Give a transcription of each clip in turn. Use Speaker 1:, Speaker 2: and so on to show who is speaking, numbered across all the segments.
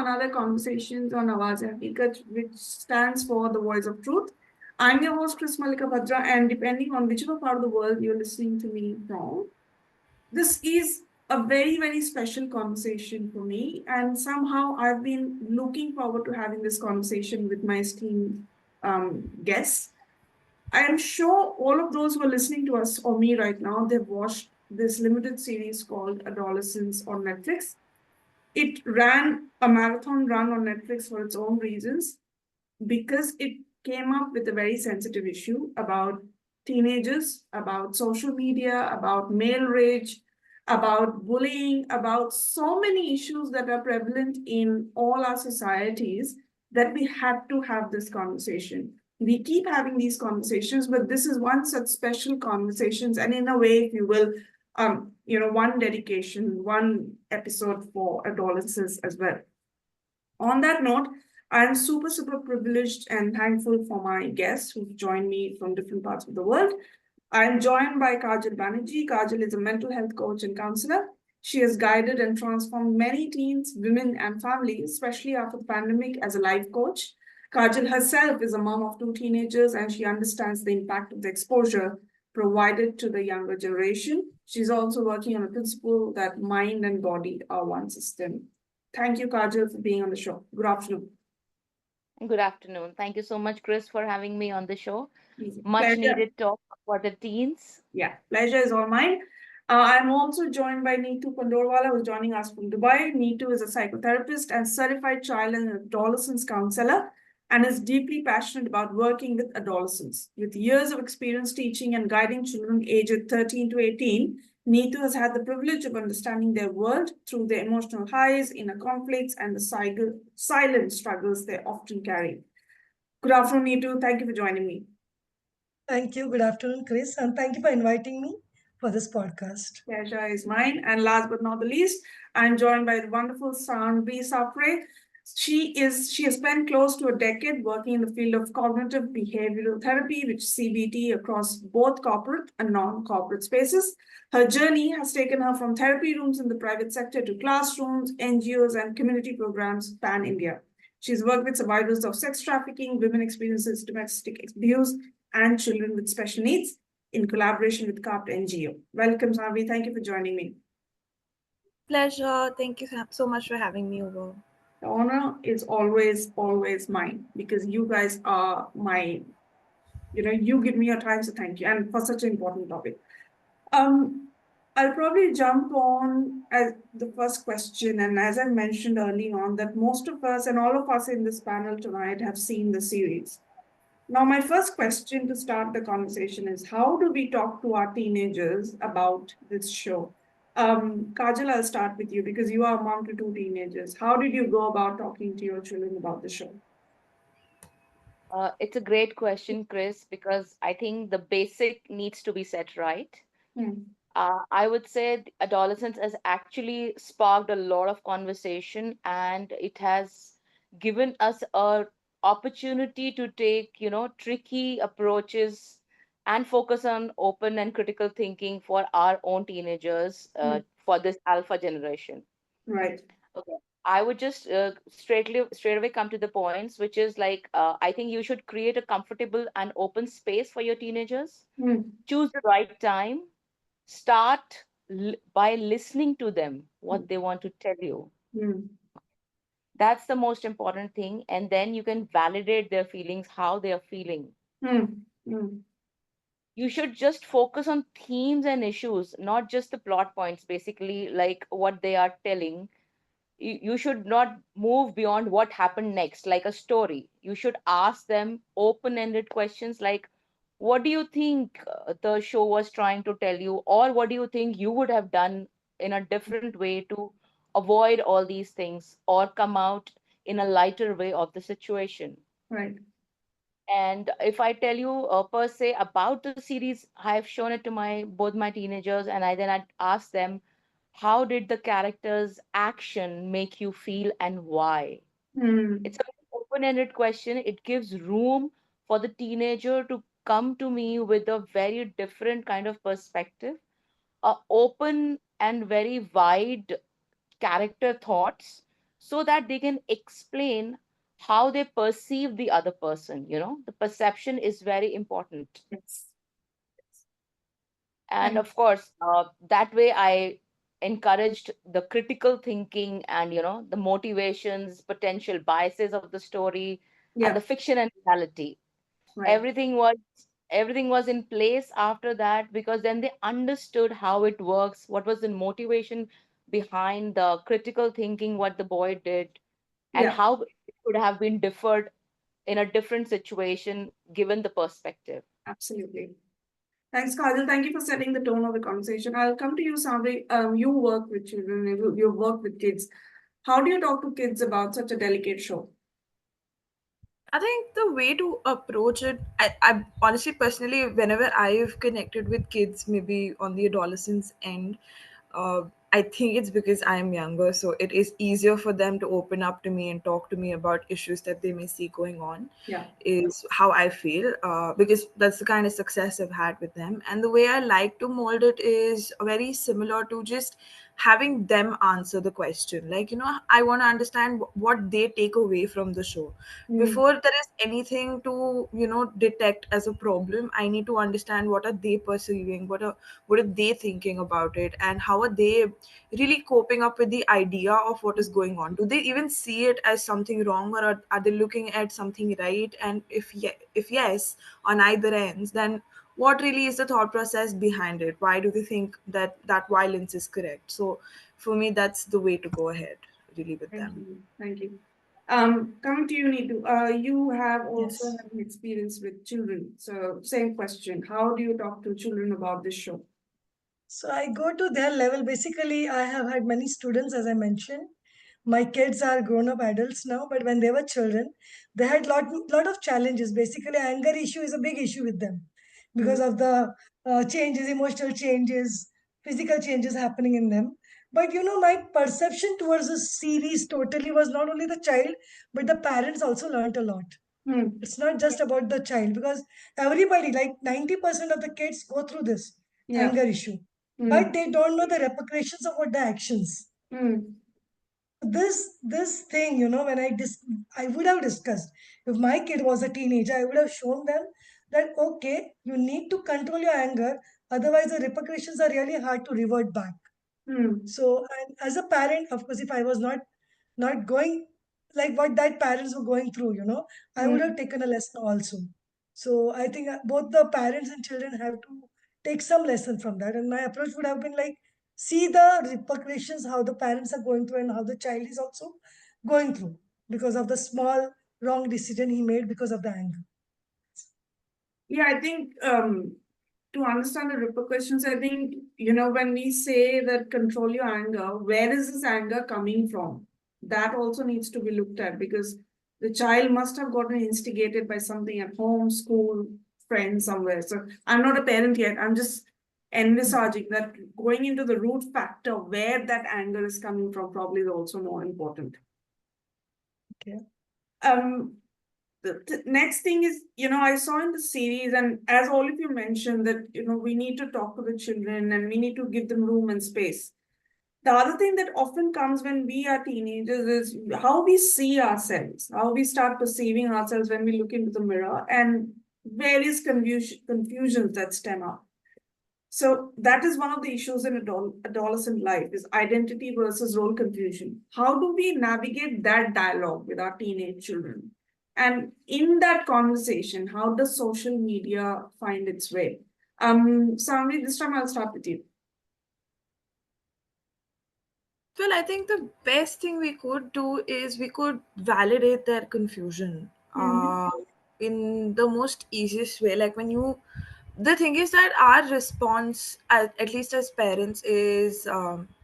Speaker 1: another Conversations on Awaz-e-Haqiqat, which stands for the Voice of Truth. I'm your host, Chris Malika Bhadra, and depending on whichever part of the world you're listening to me from, this is a very, very special conversation for me. And somehow I've been looking forward to having this conversation with my esteemed guests. I am sure all of those who are listening to us or me right now, they've watched this limited series called Adolescence on Netflix. It ran a marathon run on Netflix for its own reasons because it came up with a very sensitive issue about teenagers, about social media, about male rage, about bullying, about so many issues that are prevalent in all our societies that we had to have this conversation. We keep having these conversations, but this is one such special conversations, and in a way, if you will, one dedication, one episode for adolescents as well. On that note, I'm super, super privileged and thankful for my guests who've joined me from different parts of the world. I'm joined by Kajal Banerjee. Kajal is a mental health coach and counselor. She has guided and transformed many teens, women, and families, especially after the pandemic, as a life coach. Kajal herself is a mom of 2 teenagers, and she understands the impact of the exposure provided to the younger generation. She's also working on a principle that mind and body are one system. Thank you, Kajal, for being on the show. Good afternoon.
Speaker 2: Good afternoon. Thank you so much, Chris, for having me on the show.
Speaker 1: Easy.
Speaker 2: Much
Speaker 1: Pleasure.
Speaker 2: needed talk for the teens.
Speaker 1: Yeah, pleasure is all mine. I'm also joined by Neetu Pandorwala, who's joining us from Dubai. Neetu is a psychotherapist and certified child and adolescence counselor and is deeply passionate about working with adolescents. With years of experience teaching and guiding children aged 13 to 18, Neetu has had the privilege of understanding their world through their emotional highs, inner conflicts, and the silent struggles they often carry. Good afternoon, Neetu. Thank you for joining me.
Speaker 3: Thank you. Good afternoon, Chris, and thank you for inviting me for this podcast.
Speaker 1: Pleasure is mine. And last but not the least, I'm joined by the wonderful Sanvi Sapre. She has spent close to a decade working in the field of cognitive behavioral therapy, which CBT, across both corporate and non-corporate spaces. Her journey has taken her from therapy rooms in the private sector to classrooms, NGOs, and community programs pan-India. She's worked with survivors of sex trafficking, women experiences domestic abuse, and children with special needs in collaboration with CARP NGO. Welcome, Sanvi. Thank you for joining me.
Speaker 4: Pleasure. Thank you so much for having me over.
Speaker 1: The honor is always, always mine because you guys are my, you give me your time, so thank you. And for such an important topic. I'll probably jump on as the first question. And as I mentioned early on, that most of us and all of us in this panel tonight have seen the series. Now, my first question to start the conversation is, how do we talk to our teenagers about this show? Kajal, I'll start with you because you are a mom to 2 teenagers. How did you go about talking to your children about the show?
Speaker 2: It's a great question, Chris, because I think the basic needs to be set right. I would say adolescence has actually sparked a lot of conversation, and it has given us a opportunity to take, tricky approaches and focus on open and critical thinking for our own teenagers, for this alpha generation.
Speaker 1: Right.
Speaker 2: Okay. I would just straight away come to the points, which is like, I think you should create a comfortable and open space for your teenagers. Choose the right time. Start by listening to them, what they want to tell you. That's the most important thing. And then you can validate their feelings, how they are feeling. You should just focus on themes and issues, not just the plot points, basically, like what they are telling. You should not move beyond what happened next, like a story. You should ask them open-ended questions like, what do you think the show was trying to tell you? Or what do you think you would have done in a different way to avoid all these things or come out in a lighter way of the situation?
Speaker 1: Right.
Speaker 2: And if I tell you per se about the series, I've shown it to both my teenagers, and I'd ask them, how did the character's action make you feel and why? It's an open-ended question. It gives room for the teenager to come to me with a very different kind of perspective, open and very wide character thoughts, so that they can explain how they perceive the other person. The perception is very important.
Speaker 1: Yes.
Speaker 2: And
Speaker 1: Thank
Speaker 2: of course, that way I encouraged the critical thinking and the motivations, potential biases of the story, and
Speaker 1: Yeah,
Speaker 2: the fiction and reality.
Speaker 1: right.
Speaker 2: Everything was everything was in place after that, because then they understood how it works, what was the motivation behind the critical thinking, what the boy did, and
Speaker 1: Yeah,
Speaker 2: how it could have been differed in a different situation given the perspective.
Speaker 1: absolutely. Thanks, Kajal. Thank you for setting the tone of the conversation. I'll come to you, Samri. You work with children, you work with kids. How do you talk to kids about such a delicate show?
Speaker 4: I think the way to approach it, I honestly, personally, whenever I've connected with kids, maybe on the adolescence end, uh, I think it's because I am younger, so it is easier for them to open up to me and talk to me about issues that they may see going on.
Speaker 1: Yeah.
Speaker 4: Is how I feel, because that's the kind of success I've had with them. And the way I like to mold it is very similar to just having them answer the question. Like, I want to understand what they take away from the show
Speaker 1: Mm,
Speaker 4: before there is anything to detect as a problem. I need to understand what are they perceiving, what are they thinking about it, and how are they really coping up with the idea of what is going on. Do they even see it as something wrong, or are they looking at something right? And if yes, on either ends, then what really is the thought process behind it? Why do they think that that violence is correct? So for me, that's the way to go ahead, really, with
Speaker 1: thank
Speaker 4: them.
Speaker 1: you. Thank you. Coming to you, Neetu. You have also
Speaker 3: Yes.
Speaker 1: had an experience with children. So, same question. How do you talk to children about this show?
Speaker 3: So I go to their level. Basically, I have had many students, as I mentioned. My kids are grown up adults now, but when they were children, they had lot of challenges. Basically, anger issue is a big issue with them because
Speaker 1: Mm,
Speaker 3: of the changes, emotional changes, physical changes happening in them. But my perception towards the series totally was not only the child, but the parents also learnt a lot.
Speaker 1: mm,
Speaker 3: It's not just about the child, because everybody, like 90% of the kids, go through this
Speaker 1: yeah.
Speaker 3: anger issue, but
Speaker 1: Mm,
Speaker 3: they don't know the repercussions of what the actions.
Speaker 1: mm,
Speaker 3: This thing, when I would have discussed, if my kid was a teenager, I would have shown them that okay, you need to control your anger, otherwise the repercussions are really hard to revert back.
Speaker 1: mm,
Speaker 3: So, and as a parent, of course, if I was not going like what that parents were going through, I would have
Speaker 1: mm.
Speaker 3: taken a lesson also. So I think both the parents and children have to take some lesson from that. And my approach would have been like, see the repercussions, how the parents are going through and how the child is also going through because of the small wrong decision he made because of the anger.
Speaker 1: Yeah, I think to understand the repercussions, I think, when we say that control your anger, where is this anger coming from? That also needs to be looked at because the child must have gotten instigated by something at home, school, friends, somewhere. So I'm not a parent yet. I'm just envisaging that going into the root factor where that anger is coming from probably is also more important.
Speaker 3: Okay.
Speaker 1: Um, the next thing is, I saw in the series, and as all of you mentioned, that, we need to talk to the children and we need to give them room and space. The other thing that often comes when we are teenagers is how we see ourselves, how we start perceiving ourselves when we look into the mirror, and various confusions that stem up. So that is one of the issues in adolescent life is identity versus role confusion. How do we navigate that dialogue with our teenage children? And in that conversation, how does social media find its way? Samri, this time I'll start with you.
Speaker 4: Well, I think the best thing we could do is we could validate their confusion
Speaker 1: Mm-hmm.
Speaker 4: in the most easiest way. Like the thing is that our response, at least as parents, is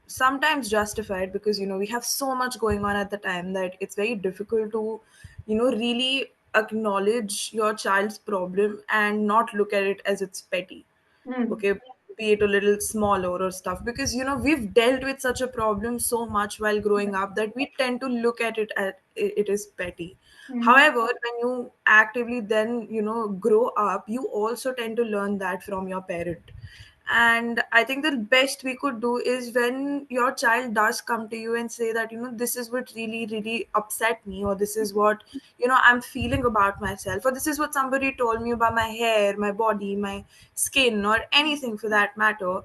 Speaker 4: sometimes justified because we have so much going on at the time that it's very difficult to, really acknowledge your child's problem and not look at it as it's petty.
Speaker 1: Mm,
Speaker 4: Okay, be it a little smaller or stuff, because we've dealt with such a problem so much while growing up that we tend to look at it as petty.
Speaker 1: mm,
Speaker 4: However, when you actively then grow up, you also tend to learn that from your parent. And I think the best we could do is when your child does come to you and say that, this is what really really upset me, or this is what I'm feeling about myself, or this is what somebody told me about my hair, my body, my skin, or anything for that matter.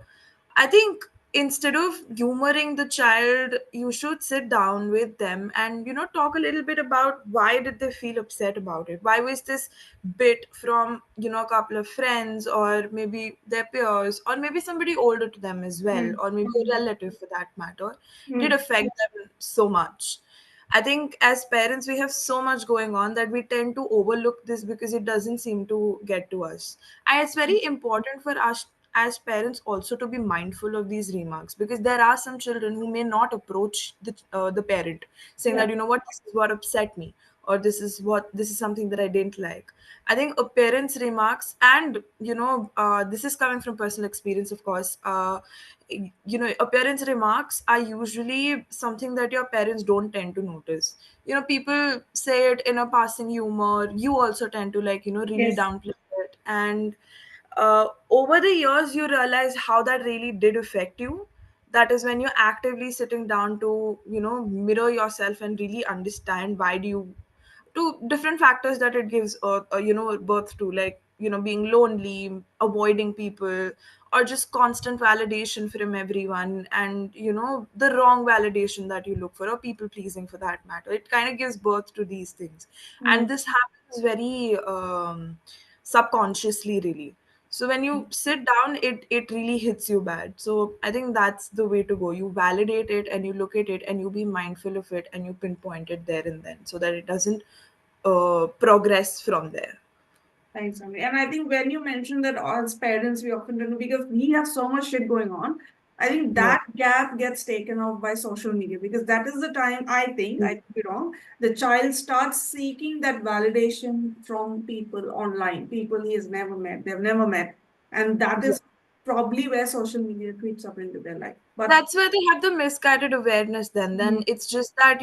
Speaker 4: I think instead of humoring the child, you should sit down with them and talk a little bit about why did they feel upset about it. Why was this bit from a couple of friends, or maybe their peers, or maybe somebody older to them as well,
Speaker 1: Mm.
Speaker 4: or maybe a relative for that matter, did
Speaker 1: Mm.
Speaker 4: affect them so much. I think as parents, we have so much going on that we tend to overlook this because it doesn't seem to get to us. And it's very important for us as parents also to be mindful of these remarks, because there are some children who may not approach the parent saying
Speaker 1: Yeah.
Speaker 4: that, what, this is what upset me, or this is something that I didn't like. I think a parent's remarks, and this is coming from personal experience, of course. A parent's remarks are usually something that your parents don't tend to notice. People say it in a passing humor. You also tend to, like, really
Speaker 1: Yes.
Speaker 4: downplay it. And over the years, you realize how that really did affect you. That is when you're actively sitting down to mirror yourself and really understand why do you, to different factors that it gives birth to, like being lonely, avoiding people, or just constant validation from everyone, and the wrong validation that you look for, or people pleasing for that matter. It kind of gives birth to these things,
Speaker 1: Mm.
Speaker 4: and this happens very subconsciously, really. So when you sit down, it really hits you bad. So I think that's the way to go. You validate it and you look at it and you be mindful of it and you pinpoint it there and then, so that it doesn't progress from there.
Speaker 1: Thanks, Ami. And I think when you mentioned that as parents, we often don't know because we have so much shit going on. I think
Speaker 4: Yeah.
Speaker 1: that gap gets taken off by social media because that is the time I could be wrong, the child starts seeking that validation from people online, people he has never met, they've never met. And that
Speaker 4: Yeah.
Speaker 1: is probably where social media creeps up into their life. But
Speaker 4: That's where they have the misguided awareness then
Speaker 1: mm,
Speaker 4: it's just that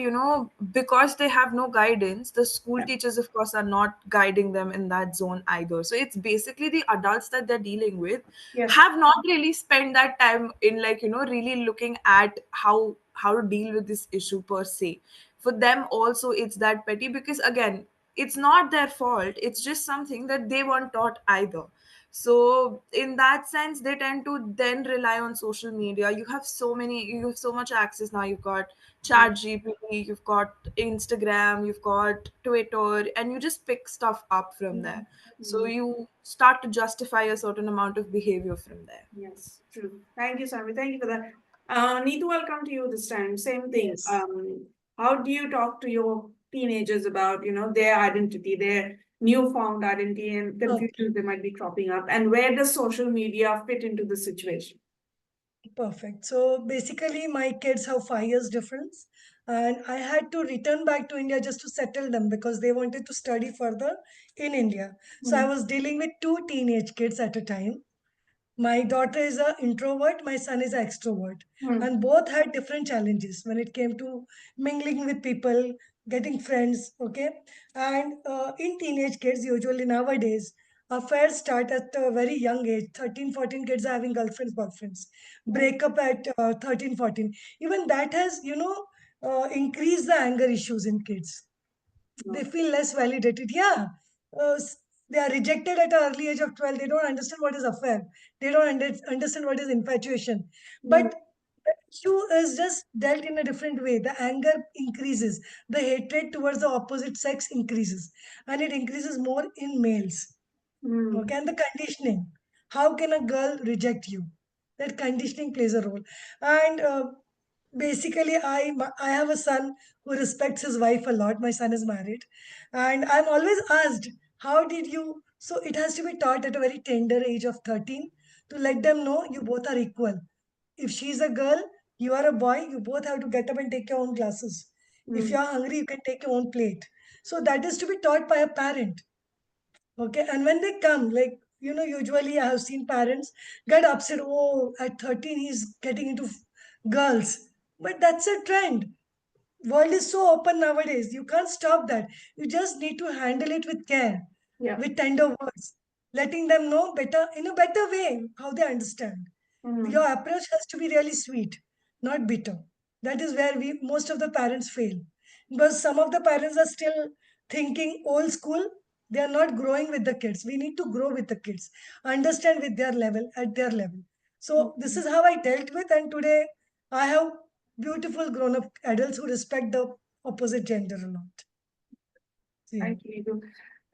Speaker 4: because they have no guidance, the school
Speaker 1: yeah,
Speaker 4: teachers of course are not guiding them in that zone either. So it's basically the adults that they're dealing with
Speaker 1: yes,
Speaker 4: have not really spent that time in, like, really looking at how to deal with this issue per se. For them also it's that petty, because again, it's not their fault, it's just something that they weren't taught either. So in that sense, they tend to then rely on social media. You have so much access now. You've got
Speaker 1: mm,
Speaker 4: chat gpt, you've got Instagram, you've got Twitter, and you just pick stuff up from
Speaker 1: mm,
Speaker 4: there. So
Speaker 1: mm.
Speaker 4: you start to justify a certain amount of behavior from there.
Speaker 1: Yes, true. Thank you, Sami. Thank you for that. Neetu, I'll come to you this time. Same thing.
Speaker 3: Yes.
Speaker 1: How do you talk to your teenagers about, their identity, their newfound identity and
Speaker 3: Okay.
Speaker 1: confusions they might be cropping up, and where does social media fit into the situation?
Speaker 3: Perfect. So basically, my kids have 5 years difference, and I had to return back to India just to settle them because they wanted to study further in India. So I
Speaker 1: Mm,
Speaker 3: was dealing with two teenage kids at a time. My daughter is an introvert, my son is an extrovert,
Speaker 1: mm,
Speaker 3: and both had different challenges when it came to mingling with people, getting friends. Okay, and in teenage kids, usually nowadays, affairs start at a very young age. 13, 14 kids are having girlfriends, boyfriends.
Speaker 1: mm,
Speaker 3: Break up at 13, 14. Even that has, increased the anger issues in kids. They
Speaker 1: no.
Speaker 3: feel less validated. Yeah. Uh, s- they are rejected at an early age of 12. They don't understand what is affair. They don't understand what is infatuation.
Speaker 1: Mm,
Speaker 3: But the issue is just dealt in a different way. The anger increases. The hatred towards the opposite sex increases. And it increases more in males.
Speaker 1: mm,
Speaker 3: Okay, and the conditioning. How can a girl reject you? That conditioning plays a role. And basically, I have a son who respects his wife a lot. My son is married, and I'm always asked, "How did you?" So it has to be taught at a very tender age of 13 to let them know you both are equal. If she's a girl, you are a boy. You both have to get up and take your own classes. If
Speaker 1: mm,
Speaker 3: you're hungry, you can take your own plate. So that is to be taught by a parent. Okay, and when they come, like, usually I have seen parents get upset. Oh, at 13, he's getting into girls. But that's a trend. World is so open nowadays. You can't stop that. You just need to handle it with care,
Speaker 1: yeah.
Speaker 3: with tender words, letting them know better in a better way how they understand. Your
Speaker 1: Mm.
Speaker 3: approach has to be really sweet, not bitter. That is where we most of the parents fail, because some of the parents are still thinking old school. They are not growing with the kids. We need to grow with the kids, understand with their level, at their level. So this
Speaker 1: Okay.
Speaker 3: is how I dealt with, and today I have beautiful grown-up adults who respect the opposite gender a lot. So, yeah.
Speaker 1: Thank you, Neetu.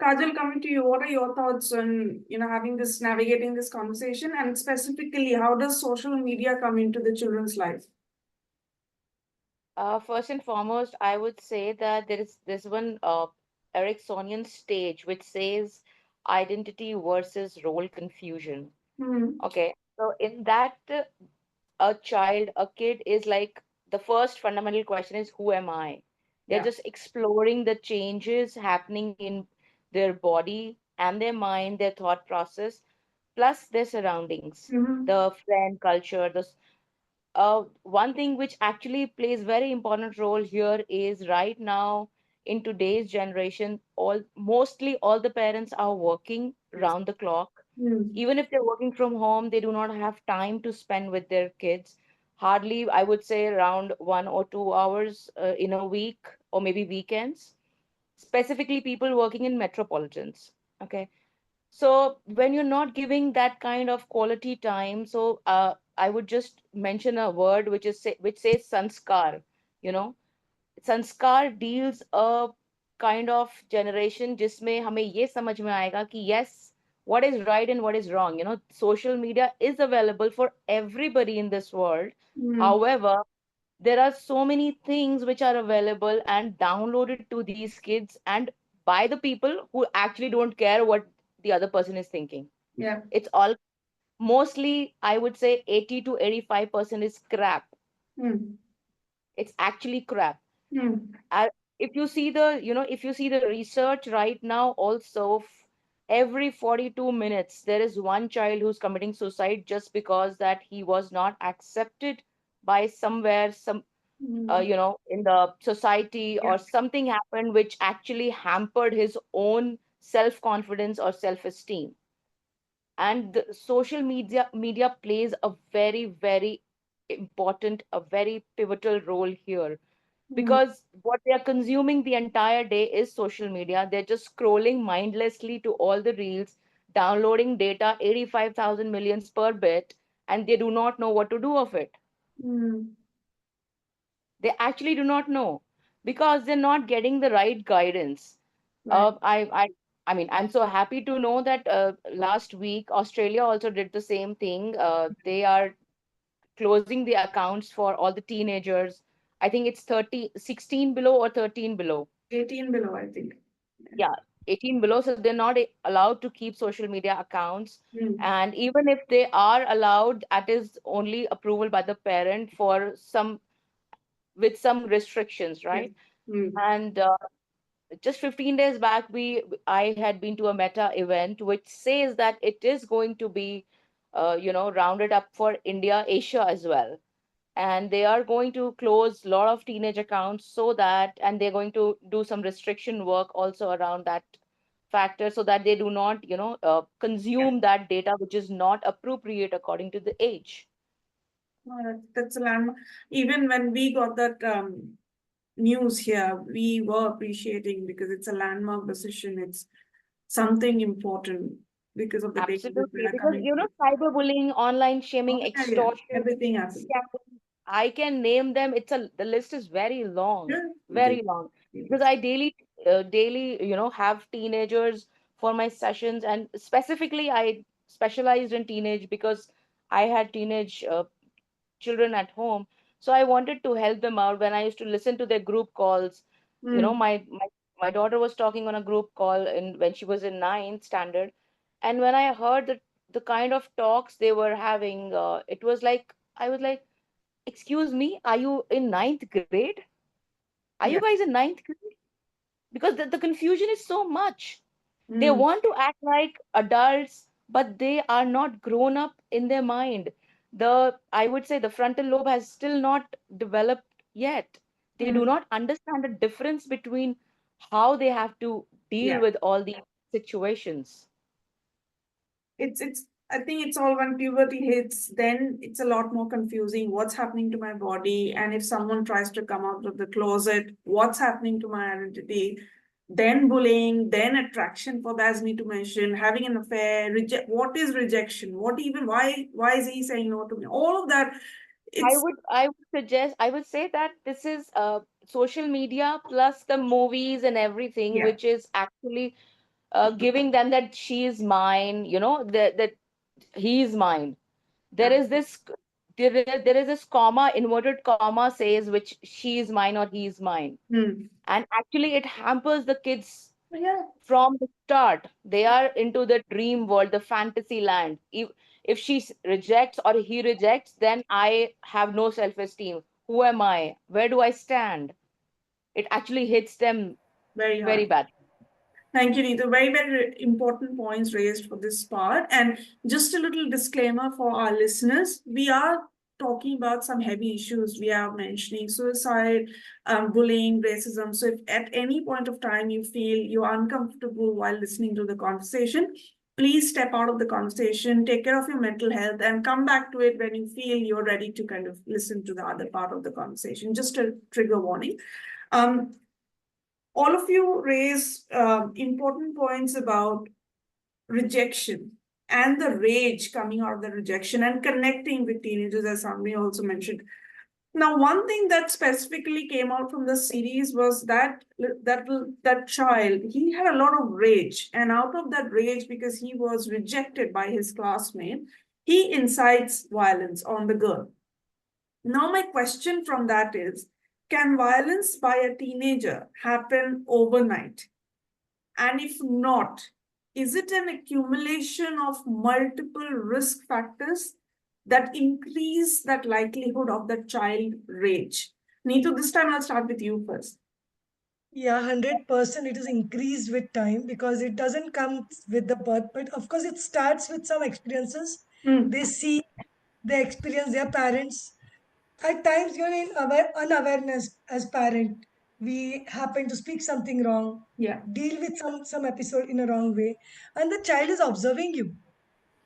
Speaker 1: Kajal, coming to you, what are your thoughts on, having this, navigating this conversation, and specifically, how does social media come into the children's life?
Speaker 2: First and foremost, I would say that there's one Ericksonian stage which says identity versus role confusion.
Speaker 1: Hmm.
Speaker 2: Okay, so in that, a kid is like, the first fundamental question is, who am I? They're
Speaker 1: Yeah.
Speaker 2: just exploring the changes happening in their body and their mind, their thought process, plus their surroundings,
Speaker 1: Mm-hmm.
Speaker 2: the friend culture, one thing which actually plays very important role here is, right now in today's generation, all the parents are working
Speaker 1: Yes.
Speaker 2: round the clock.
Speaker 1: Hmm.
Speaker 2: Even if they're working from home, they do not have time to spend with their kids. Hardly, I would say, around 1 or 2 hours in a week, or maybe weekends, specifically people working in metropolitans. Okay, so when you're not giving that kind of quality time, so I would just mention a word which says sanskar. You know, संस्कार deals a kind of generation जिसमें हमें ये समझ में आएगा कि yes, what is right and what is wrong. Social media is available for everybody in this world.
Speaker 1: Hmm.
Speaker 2: However, there are so many things which are available and downloaded to these kids, and by the people who actually don't care what the other person is thinking.
Speaker 1: Yeah.
Speaker 2: It's all, mostly, I would say, 80 to 85% is crap.
Speaker 1: Hmm.
Speaker 2: It's actually crap.
Speaker 1: Hmm.
Speaker 2: Uh, if you see the research right now also, every 42 minutes there is one child who's committing suicide just because that he was not accepted by somewhere,
Speaker 1: Hmm.
Speaker 2: in the society,
Speaker 1: Yeah.
Speaker 2: or something happened which actually hampered his own self confidence or self esteem. And the social media plays a very, very important, a very pivotal role here,
Speaker 1: Hmm.
Speaker 2: because what they are consuming the entire day is social media. They're just scrolling mindlessly to all the reels, downloading data 85,000 millions per bit, and they do not know what to do of it.
Speaker 1: Hmm.
Speaker 2: They actually do not know, because they're not getting the right guidance.
Speaker 1: Right.
Speaker 2: uh, I, I I mean, I'm so happy to know that last week Australia also did the same thing. They are closing the accounts for all the teenagers. I think it's 16 below or 13 below.
Speaker 1: 18 below, I think. Yeah.
Speaker 2: Yeah, 18 below. So they're not allowed to keep social media accounts.
Speaker 1: Hmm.
Speaker 2: And even if they are allowed, that is only approval by the parent for some, with some restrictions,
Speaker 1: Yes.
Speaker 2: right?
Speaker 1: Hmm.
Speaker 2: And just 15 days back, I had been to a meta event which says that it is going to be rounded up for India, Asia as well. And they are going to close a lot of teenage accounts, so that, and they're going to do some restriction work also around that factor, so that they do not
Speaker 1: Yeah.
Speaker 2: consume that data which is not appropriate according to the age.
Speaker 1: That's a landmark. Even when we got that news here, we were appreciating because it's a landmark decision. It's something important because of the dangers that
Speaker 2: Absolutely,
Speaker 1: are
Speaker 2: because
Speaker 1: coming.
Speaker 2: cyberbullying, online
Speaker 1: Oh,
Speaker 2: shaming,
Speaker 1: yeah, yeah.
Speaker 2: extortion,
Speaker 1: Everything happened.
Speaker 2: scamming, I can name them. The list is
Speaker 1: Yeah, it is.
Speaker 2: very long.
Speaker 1: It
Speaker 2: Because
Speaker 1: is.
Speaker 2: I daily, have teenagers for my sessions, and specifically I specialized in teenage because I had teenage children at home. So I wanted to help them out. When I used to listen to their group calls,
Speaker 1: Hmm.
Speaker 2: my daughter was talking on a group call when she was in ninth standard. And when I heard the kind of talks they were having, it was like, I was like, excuse me, are you in ninth grade? Are you
Speaker 1: Yeah.
Speaker 2: guys in ninth grade? Because the confusion is so much. They
Speaker 1: Hmm.
Speaker 2: want to act like adults, but they are not grown up in their mind. I would say the frontal lobe has still not developed yet. They do
Speaker 1: Hmm.
Speaker 2: not understand the difference between how they have to deal
Speaker 1: Yeah.
Speaker 2: with all these situations.
Speaker 1: It's I think it's all when puberty hits, then it's a lot more confusing. What's happening to my body? And if someone tries to come out of the closet, what's happening to my identity? Then bullying, then attraction, for as me to mention, having an affair, what is rejection? What even, why is he saying no to me? All of that, it's,
Speaker 2: I would say that this is social media plus the movies and everything,
Speaker 1: yeah.
Speaker 2: which is actually giving them that she is mine, that he is mine. There
Speaker 1: Yeah.
Speaker 2: is this there is this comma, inverted comma says, which she is mine or he is mine.
Speaker 1: Hmm.
Speaker 2: And actually it hampers the kids
Speaker 1: Yeah.
Speaker 2: from the start. They are into the dream world, the fantasy land. If she rejects or he rejects, then I have no self-esteem. Who am I? Where do I stand? It actually hits them
Speaker 1: Very
Speaker 2: very
Speaker 1: hard.
Speaker 2: bad.
Speaker 1: Thank you, Neetu. Very, very important points raised for this part. And just a little disclaimer for our listeners. We are talking about some heavy issues. We are mentioning suicide, bullying, racism. So if at any point of time you feel you're uncomfortable while listening to the conversation, please step out of the conversation, take care of your mental health, and come back to it when you feel you're ready to kind of listen to the other part of the conversation. Just a trigger warning. Um, all of you raise important points about rejection and the rage coming out of the rejection and connecting with teenagers, as Sami also mentioned. Now, one thing that specifically came out from the series was that child, he had a lot of rage, and out of that rage, because he was rejected by his classmate, he incites violence on the girl. Now, my question from that is, can violence by a teenager happen overnight? And if not, is it an accumulation of multiple risk factors that increase that likelihood of the child rage? Neetu, this time I'll start with you first.
Speaker 3: Yeah, 100% it is increased with time because it doesn't come with the birth, but of course it starts with some experiences.
Speaker 1: Hmm.
Speaker 3: They see, they experience their parents. At times you're in unawareness as parent. We happen to speak something wrong,
Speaker 1: Yeah.
Speaker 3: deal with some episode in a wrong way, and the child is observing you.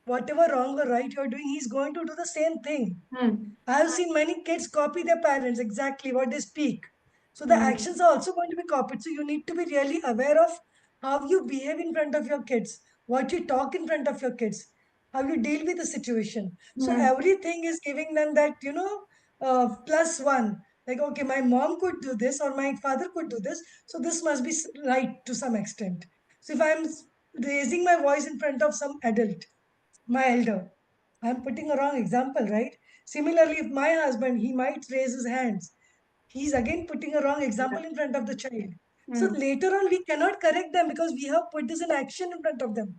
Speaker 3: Whatever wrong or right you're doing, he's going to do the same thing.
Speaker 1: Hmm.
Speaker 3: I have seen many kids copy their parents exactly what they speak. So the
Speaker 1: Hmm.
Speaker 3: actions are also going to be copied. So you need to be really aware of how you behave in front of your kids, what you talk in front of your kids, how you deal with the situation. So
Speaker 1: Hmm.
Speaker 3: everything is giving them that, plus one. Like, okay, my mom could do this or my father could do this. So this must be right to some extent. So if I'm raising my voice in front of some adult, my elder, I'm putting a wrong example, right? Similarly, if my husband, he might raise his hands, he's again putting a wrong
Speaker 1: Yeah.
Speaker 3: example in front of the child. So
Speaker 1: Hmm.
Speaker 3: later on, we cannot correct them because we have put this in action in front of them.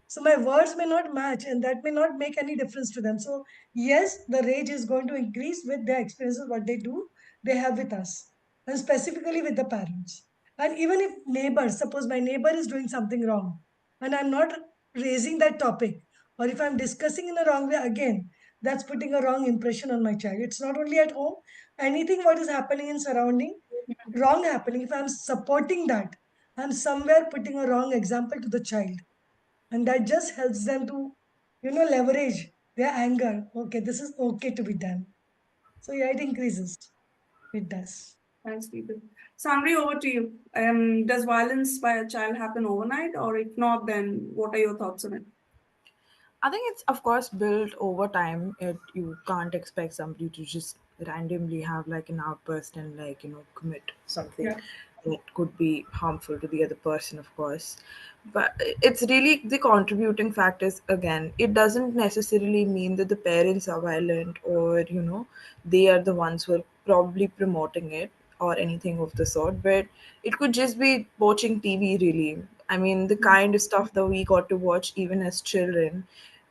Speaker 3: So my words may not match and that may not make any difference to them. So yes, the rage is going to increase with their experiences, what they do, they have with us, and specifically with the parents. And even if neighbors, suppose my neighbor is doing something wrong and I'm not raising that topic, or if I'm discussing in a wrong way again, that's putting a wrong impression on my child. It's not only at home, anything what is happening in surrounding, wrong happening. If I'm supporting that, I'm somewhere putting a wrong example to the child, and that just helps them to leverage their anger. Okay, this is okay to be done. So yeah, it increases. It does.
Speaker 1: Thanks, Neetu. Sandri, over to you. Does violence by a child happen overnight, or if not, then what are your thoughts on it?
Speaker 4: I think it's of course built over time. You can't expect somebody to just randomly have like an outburst and commit something
Speaker 1: Yeah.
Speaker 4: that could be harmful to the other person, of course. But it's really the contributing factors again. It doesn't necessarily mean that the parents are violent or they are the ones who are probably promoting it or anything of the sort, but it could just be watching TV really. I mean, the kind of stuff that we got to watch even as children,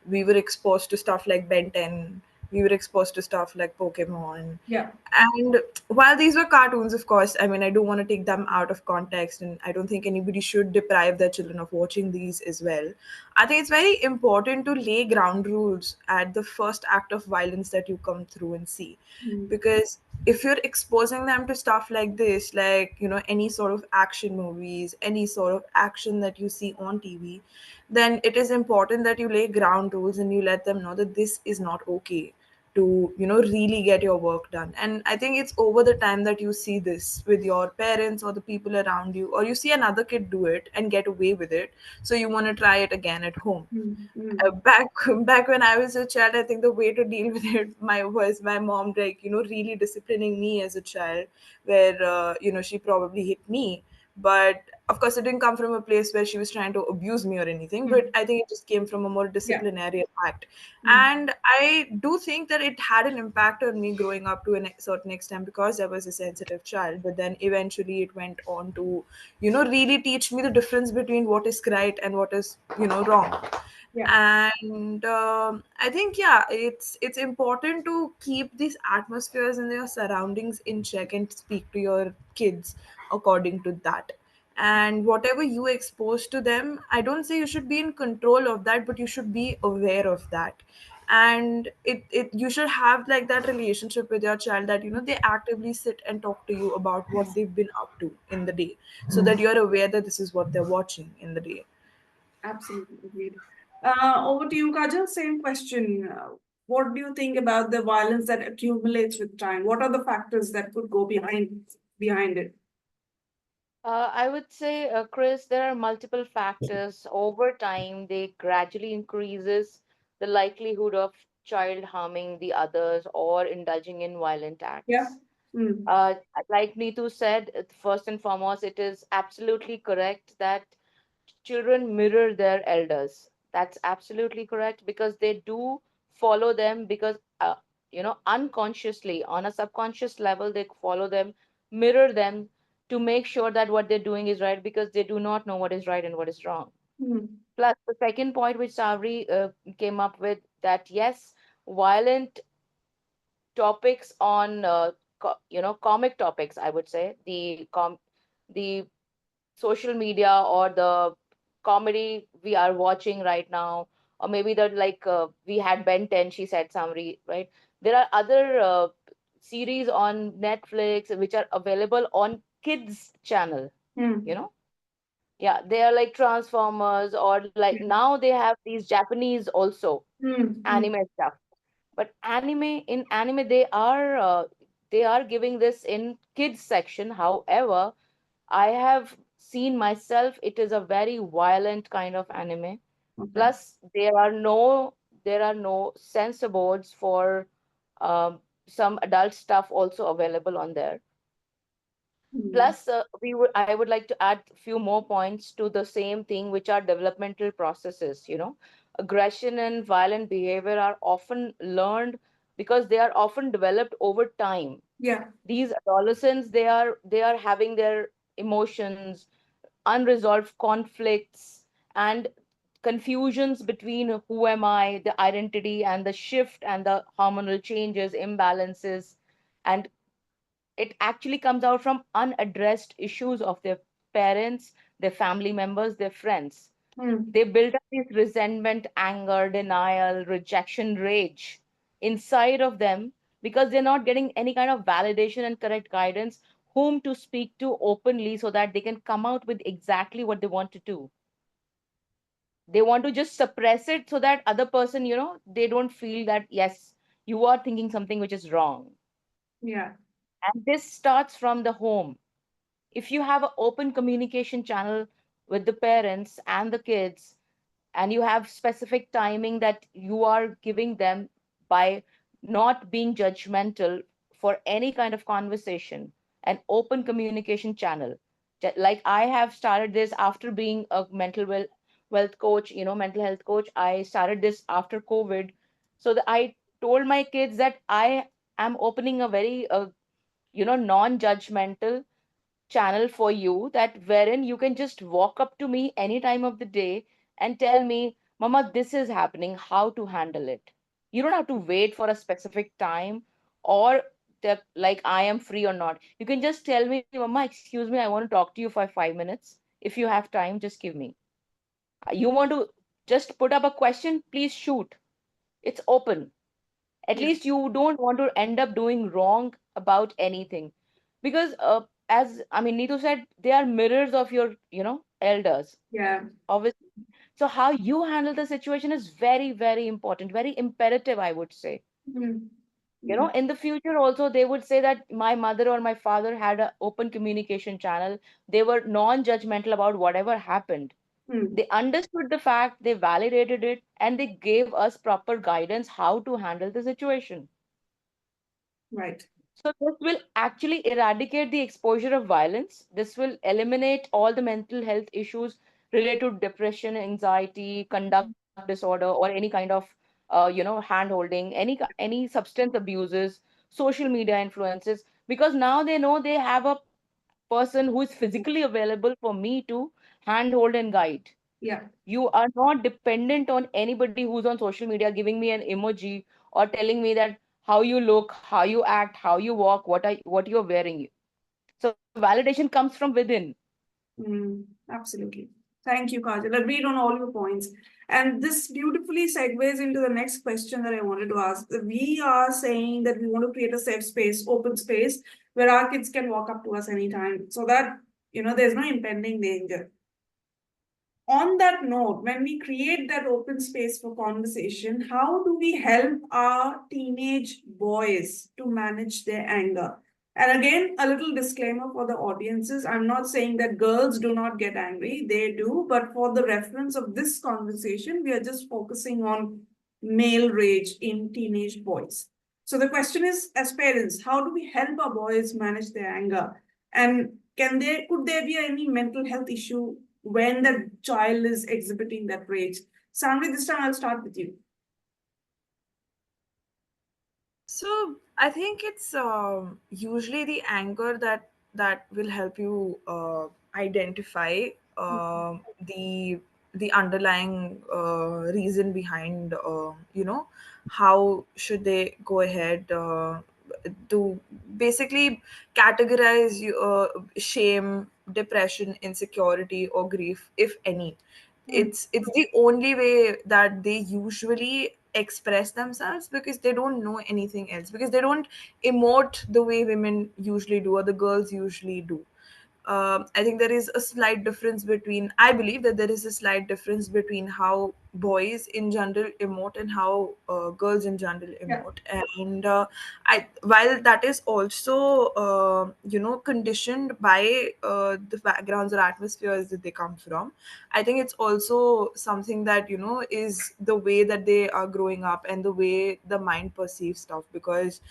Speaker 4: we were exposed to stuff like Ben 10, we were exposed to stuff like Pokemon.
Speaker 1: Yeah.
Speaker 4: And while these were cartoons, of course, I mean, I don't want to take them out of context, and I don't think anybody should deprive their children of watching these as well. I think it's very important to lay ground rules at the first act of violence that you come through and see,
Speaker 1: Hmm.
Speaker 4: because if you're exposing them to stuff like this, like, any sort of action movies, any sort of action that you see on TV, then it is important that you lay ground rules and you let them know that this is not okay, to really get your work done. And I think it's over the time that you see this with your parents or the people around you, or you see another kid do it and get away with it, so you want to try it again at home. Back back when I was a child, I think the way to deal with it was my mom, like, really disciplining me as a child, where she probably hit me, but of course it didn't come from a place where she was trying to abuse me or anything, but I think it just came from a more
Speaker 1: Yeah.
Speaker 4: disciplinary act. And I do think that it had an impact on me growing up to a certain extent, because I was a sensitive child, but then eventually it went on to really teach me the difference between what is right and what is wrong.
Speaker 1: Yeah.
Speaker 4: And I think, yeah, it's important to keep these atmospheres and their surroundings in check and speak to your kids according to that. And whatever you expose to them, I don't say you should be in control of that, but you should be aware of that. And it you should have like that relationship with your child, that they actively sit and talk to you about what they've been up to in the day, so that you're aware that this is what they're watching in the day.
Speaker 1: Absolutely agreed. Over to you, Kajal. Same question. What do you think about the violence that accumulates with time? What are the factors that could go behind it?
Speaker 2: I would say, Chris, there are multiple factors. Over time, they gradually increases the likelihood of child harming the others or indulging in violent
Speaker 1: Yeah.
Speaker 2: acts.
Speaker 1: Mm.
Speaker 2: Like Neetu said, first and foremost, it is absolutely correct that children mirror their elders. That's absolutely correct, because they do follow them, because unconsciously, on a subconscious level, they follow them, mirror them, to make sure that what they're doing is right, because they do not know what is right and what is wrong.
Speaker 1: Mm.
Speaker 2: Plus, the second point which Savri came up with, that yes, violent topics on comic topics, I would say, the social media or the comedy we are watching right now, or maybe that, like, we had Ben 10, she said, summary, right? There are other series on Netflix which are available on kids channel, you
Speaker 1: Mm.
Speaker 2: know yeah, they are like Transformers, or like now they have these Japanese also
Speaker 1: Mm. Mm.
Speaker 2: anime stuff. But in anime they are giving this in kids section. However, I have seen myself, it is a very violent kind of anime.
Speaker 1: Okay.
Speaker 2: Plus, there are no censor boards for some adult stuff also available on there.
Speaker 1: Mm.
Speaker 2: Plus, I would like to add a few more points to the same thing, which are developmental processes. Aggression and violent behavior are often learned because they are often developed over time.
Speaker 1: Yeah.
Speaker 2: These adolescents, they are having their emotions, unresolved conflicts, and confusions between who am I, the identity, and the shift and the hormonal changes, imbalances, and it actually comes out from unaddressed issues of their parents, their family members, their friends.
Speaker 1: Mm.
Speaker 2: They build up this resentment, anger, denial, rejection, rage inside of them, because they're not getting any kind of validation and correct guidance, whom to speak to openly, so that they can come out with exactly what they want to do. They want to just suppress it so that other person, they don't feel that, yes, you are thinking something which is wrong.
Speaker 1: Yeah.
Speaker 2: And this starts from the home. If you have an open communication channel with the parents and the kids, and you have specific timing that you are giving them, by not being judgmental for any kind of conversation, an open communication channel. Like, I have started this after being a wealth coach, mental health coach. I started this after COVID, so that I told my kids that I am opening a very non-judgmental channel for you, that wherein you can just walk up to me any time of the day and tell me, Mama, this is happening, how to handle it. You don't have to wait for a specific time, or that, like, I am free or not. You can just tell me, Mama, excuse me, I want to talk to you for 5 minutes. If you have time, just give me. You want to just put up a question, please shoot. It's open. At
Speaker 1: Yeah.
Speaker 2: least you don't want to end up doing wrong about anything. Because as I mean, Neetu said, they are mirrors of your, elders,
Speaker 1: Yeah.
Speaker 2: obviously. So how you handle the situation is very, very important, very imperative, I would say.
Speaker 1: Mm. Yeah.
Speaker 2: In the future also, they would say that my mother or my father had an open communication channel. They were non-judgmental about whatever happened.
Speaker 1: Mm.
Speaker 2: They understood the fact, they validated it, and they gave us proper guidance how to handle the situation.
Speaker 1: Right.
Speaker 2: So this will actually eradicate the exposure of violence. This will eliminate all the mental health issues related to depression, anxiety, conduct disorder, or any kind of, hand holding, any substance abuses, social media influences. Because now they know they have a person who is physically available for me to handhold and guide.
Speaker 1: Yeah.
Speaker 2: You are not dependent on anybody who's on social media giving me an emoji or telling me that how you look, how you act, how you walk, what you're wearing. So validation comes from within.
Speaker 1: Mm. Absolutely. Thank you, Kajal. Agreed on all your points. And this beautifully segues into the next question that I wanted to ask. We are saying that we want to create a safe space, open space, where our kids can walk up to us anytime so that, there's no impending danger. On that note, when we create that open space for conversation, how do we help our teenage boys to manage their anger? And again, a little disclaimer for the audiences. I'm not saying that girls do not get angry, they do, but for the reference of this conversation, we are just focusing on male rage in teenage boys. So the question is, as parents, how do we help our boys manage their anger? And could there be any mental health issue when the child is exhibiting that rage? Sandri, this time I'll start with you.
Speaker 4: So I think it's usually the anger that will help you identify the underlying reason behind how should they go ahead to basically categorize shame, depression, insecurity, or grief, if any.
Speaker 1: Mm.
Speaker 4: It's the only way that they usually express themselves, because they don't know anything else, because they don't emote the way women usually do or the girls usually do. I think there is a slight difference between, I believe that there is a slight difference between how boys in general emote and how girls in general
Speaker 1: Yeah.
Speaker 4: emote. And while that is also, conditioned by the backgrounds or atmospheres that they come from, I think it's also something that, is the way that they are growing up and the way the mind perceives stuff. Because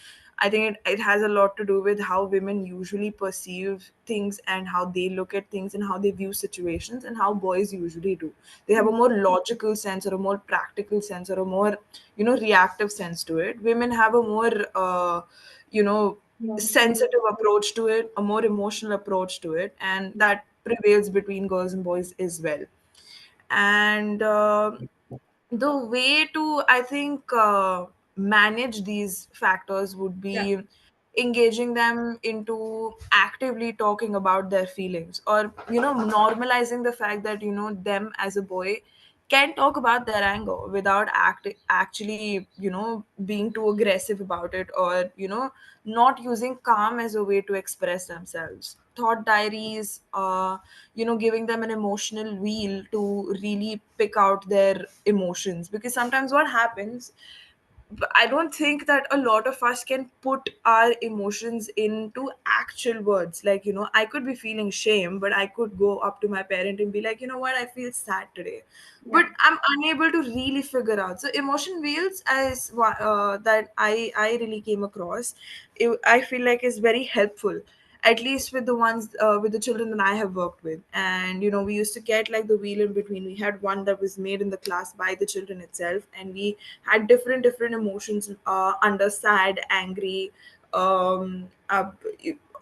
Speaker 4: I think it has a lot to do with how women usually perceive things and how they look at things and how they view situations, and how boys usually do. They have a more logical sense or a more practical sense or a more, reactive sense to it. Women have a more, you know, sensitive approach to it, a more emotional approach to it, and that prevails between girls and boys as well. And the way to, I think, manage these factors would
Speaker 1: Yeah.
Speaker 4: be engaging them into actively talking about their feelings, or normalizing the fact that them as a boy can talk about their anger without actually being too aggressive about it, or not using calm as a way to express themselves. Thought diaries, giving them an emotional wheel to really pick out their emotions. Because sometimes what happens, I don't think that a lot of us can put our emotions into actual words. Like, I could be feeling shame, but I could go up to my parent and be like, you know what, I feel sad today.
Speaker 1: Yeah.
Speaker 4: But I'm unable to really figure out. So emotion wheels, as that I really came across, I feel like is very helpful, at least with the ones with the children that I have worked with. And we used to get like the wheel in between. We had one that was made in the class by the children itself, and we had different emotions under sad, angry, um, uh,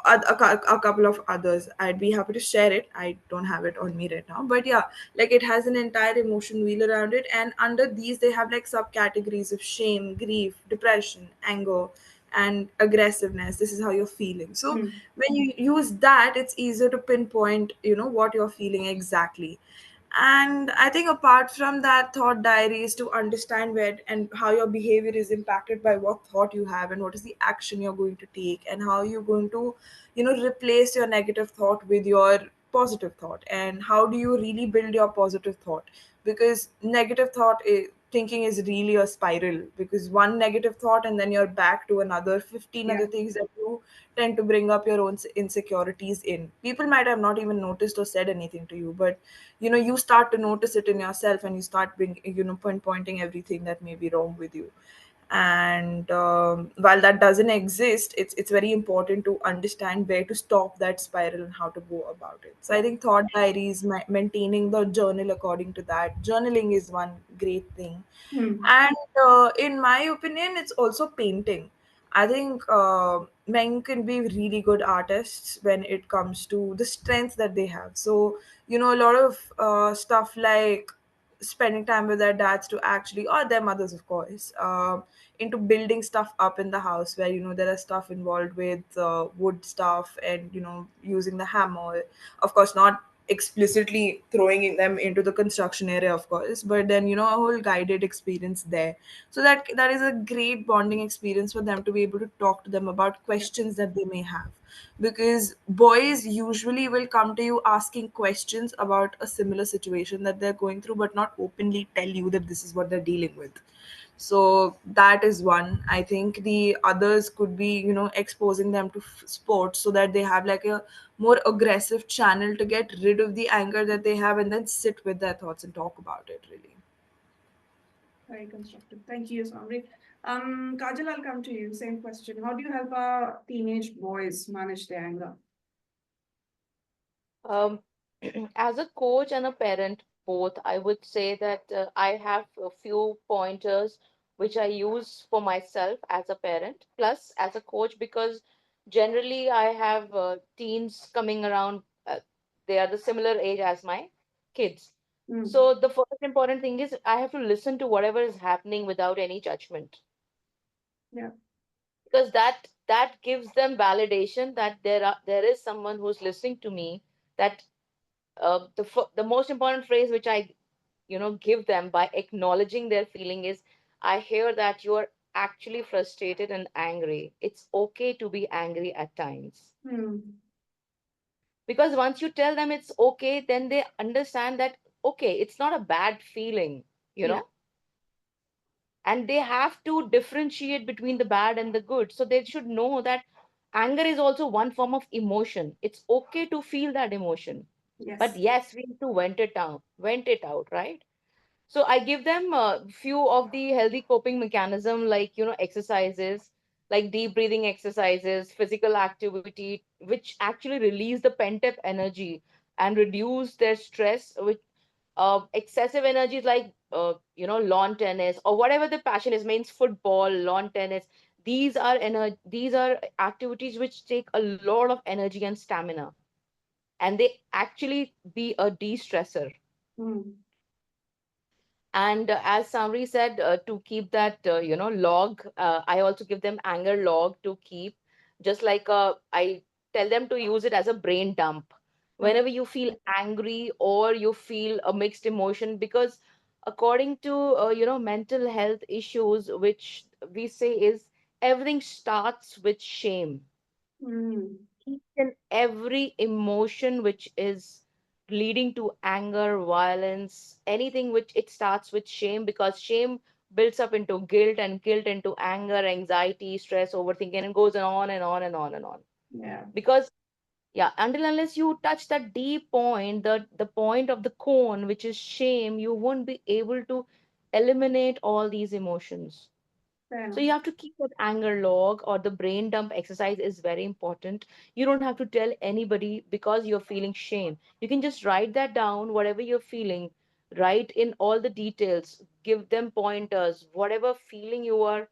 Speaker 4: a couple of others. I'd be happy to share it. I don't have it on me right now, but yeah, like it has an entire emotion wheel around it, and under these they have like subcategories of shame, grief, depression, anger, and aggressiveness. This is how you're feeling. So
Speaker 1: Mm.
Speaker 4: when you use that, it's easier to pinpoint what you're feeling exactly. And I think apart from that, thought diaries to understand where and how your behavior is impacted by what thought you have and what is the action you're going to take and how you're going to, replace your negative thought with your positive thought, and how do you really build your positive thought, because negative thinking is really a spiral, because one negative thought and then you're back to another 15
Speaker 1: Yeah.
Speaker 4: other things that you tend to bring up your own insecurities in. People might have not even noticed or said anything to you, but you start to notice it in yourself, and you start pinpointing everything that may be wrong with you. And while that doesn't exist, it's very important to understand where to stop that spiral and how to go about it. So I
Speaker 1: Yeah.
Speaker 4: think thought diaries, maintaining the journal according to that, journaling is one great thing.
Speaker 1: Hmm.
Speaker 4: And in my opinion, it's also painting. I think men can be really good artists when it comes to the strengths that they have. So a lot of stuff like spending time with their dads to actually, or their mothers of course, into building stuff up in the house, where there are stuff involved with wood stuff, and using the hammer, of course not explicitly throwing them into the construction area, of course, but then a whole guided experience there. So that is a great bonding experience for them, to be able to talk to them about
Speaker 1: Yeah.
Speaker 4: questions that they may have, because boys usually will come to you asking questions about a similar situation that they're going through, but not openly tell you that this is what they're dealing with. So that is one. I think the others could be exposing them to sports, so that they have like a more aggressive channel to get rid of the anger that they have, and then sit with their thoughts and talk about it, really.
Speaker 1: Very constructive. Thank you, Samri. Kajal, I'll come to you. Same question. How do you help our teenage boys manage their anger?
Speaker 2: Um, as a coach and a parent, both, I would say that I have a few pointers which I use for myself as a parent, plus as a coach, because generally I have teens coming around. They are the similar age as my kids.
Speaker 1: Hmm.
Speaker 2: So the first important thing is I have to listen to whatever is happening without any judgment,
Speaker 1: Yeah.
Speaker 2: because that gives them validation that there is someone who's listening to me. That the most important phrase which I give them by acknowledging their feeling is, I hear that you are actually frustrated and angry. It's okay to be angry at times.
Speaker 1: Hmm.
Speaker 2: Because once you tell them it's okay, then they understand that okay, it's not a bad feeling, you
Speaker 1: Yeah.
Speaker 2: know and they have to differentiate between the bad and the good. So they should know that anger is also one form of emotion. It's okay to feel that emotion, but
Speaker 1: Yes.
Speaker 2: yes, we need to vent it out, right? So I give them a few of the healthy coping mechanism, like exercises, like deep breathing exercises, physical activity, which actually release the pent up energy and reduce their stress. Which excessive energy is like lawn tennis or whatever the passion is, means football, lawn tennis. These are activities which take a lot of energy and stamina, and they actually be a de-stressor.
Speaker 1: Hmm.
Speaker 2: And as Samri said, to keep that log, I also give them anger log to keep. Just like I tell them to use it as a brain dump
Speaker 1: Okay.
Speaker 2: whenever you feel angry or you feel a mixed emotion. Because according to mental health issues, which we say is, everything starts with shame.
Speaker 1: Hmm.
Speaker 2: Each and every emotion which is leading to anger, violence, anything, which it starts with shame, because shame builds up into guilt, and guilt into anger, anxiety, stress, overthinking, and goes on and on and on and on.
Speaker 1: Yeah.
Speaker 2: Because yeah, until unless you touch that deep point, the point of the cone, which is shame, you won't be able to eliminate all these emotions.
Speaker 1: Fair
Speaker 2: So
Speaker 1: enough.
Speaker 2: you have to keep that anger log, or the brain dump exercise is very important. You don't have to tell anybody because you're feeling shame. You can just write that down, whatever you're feeling, write in all the details, give them pointers, whatever feeling you are,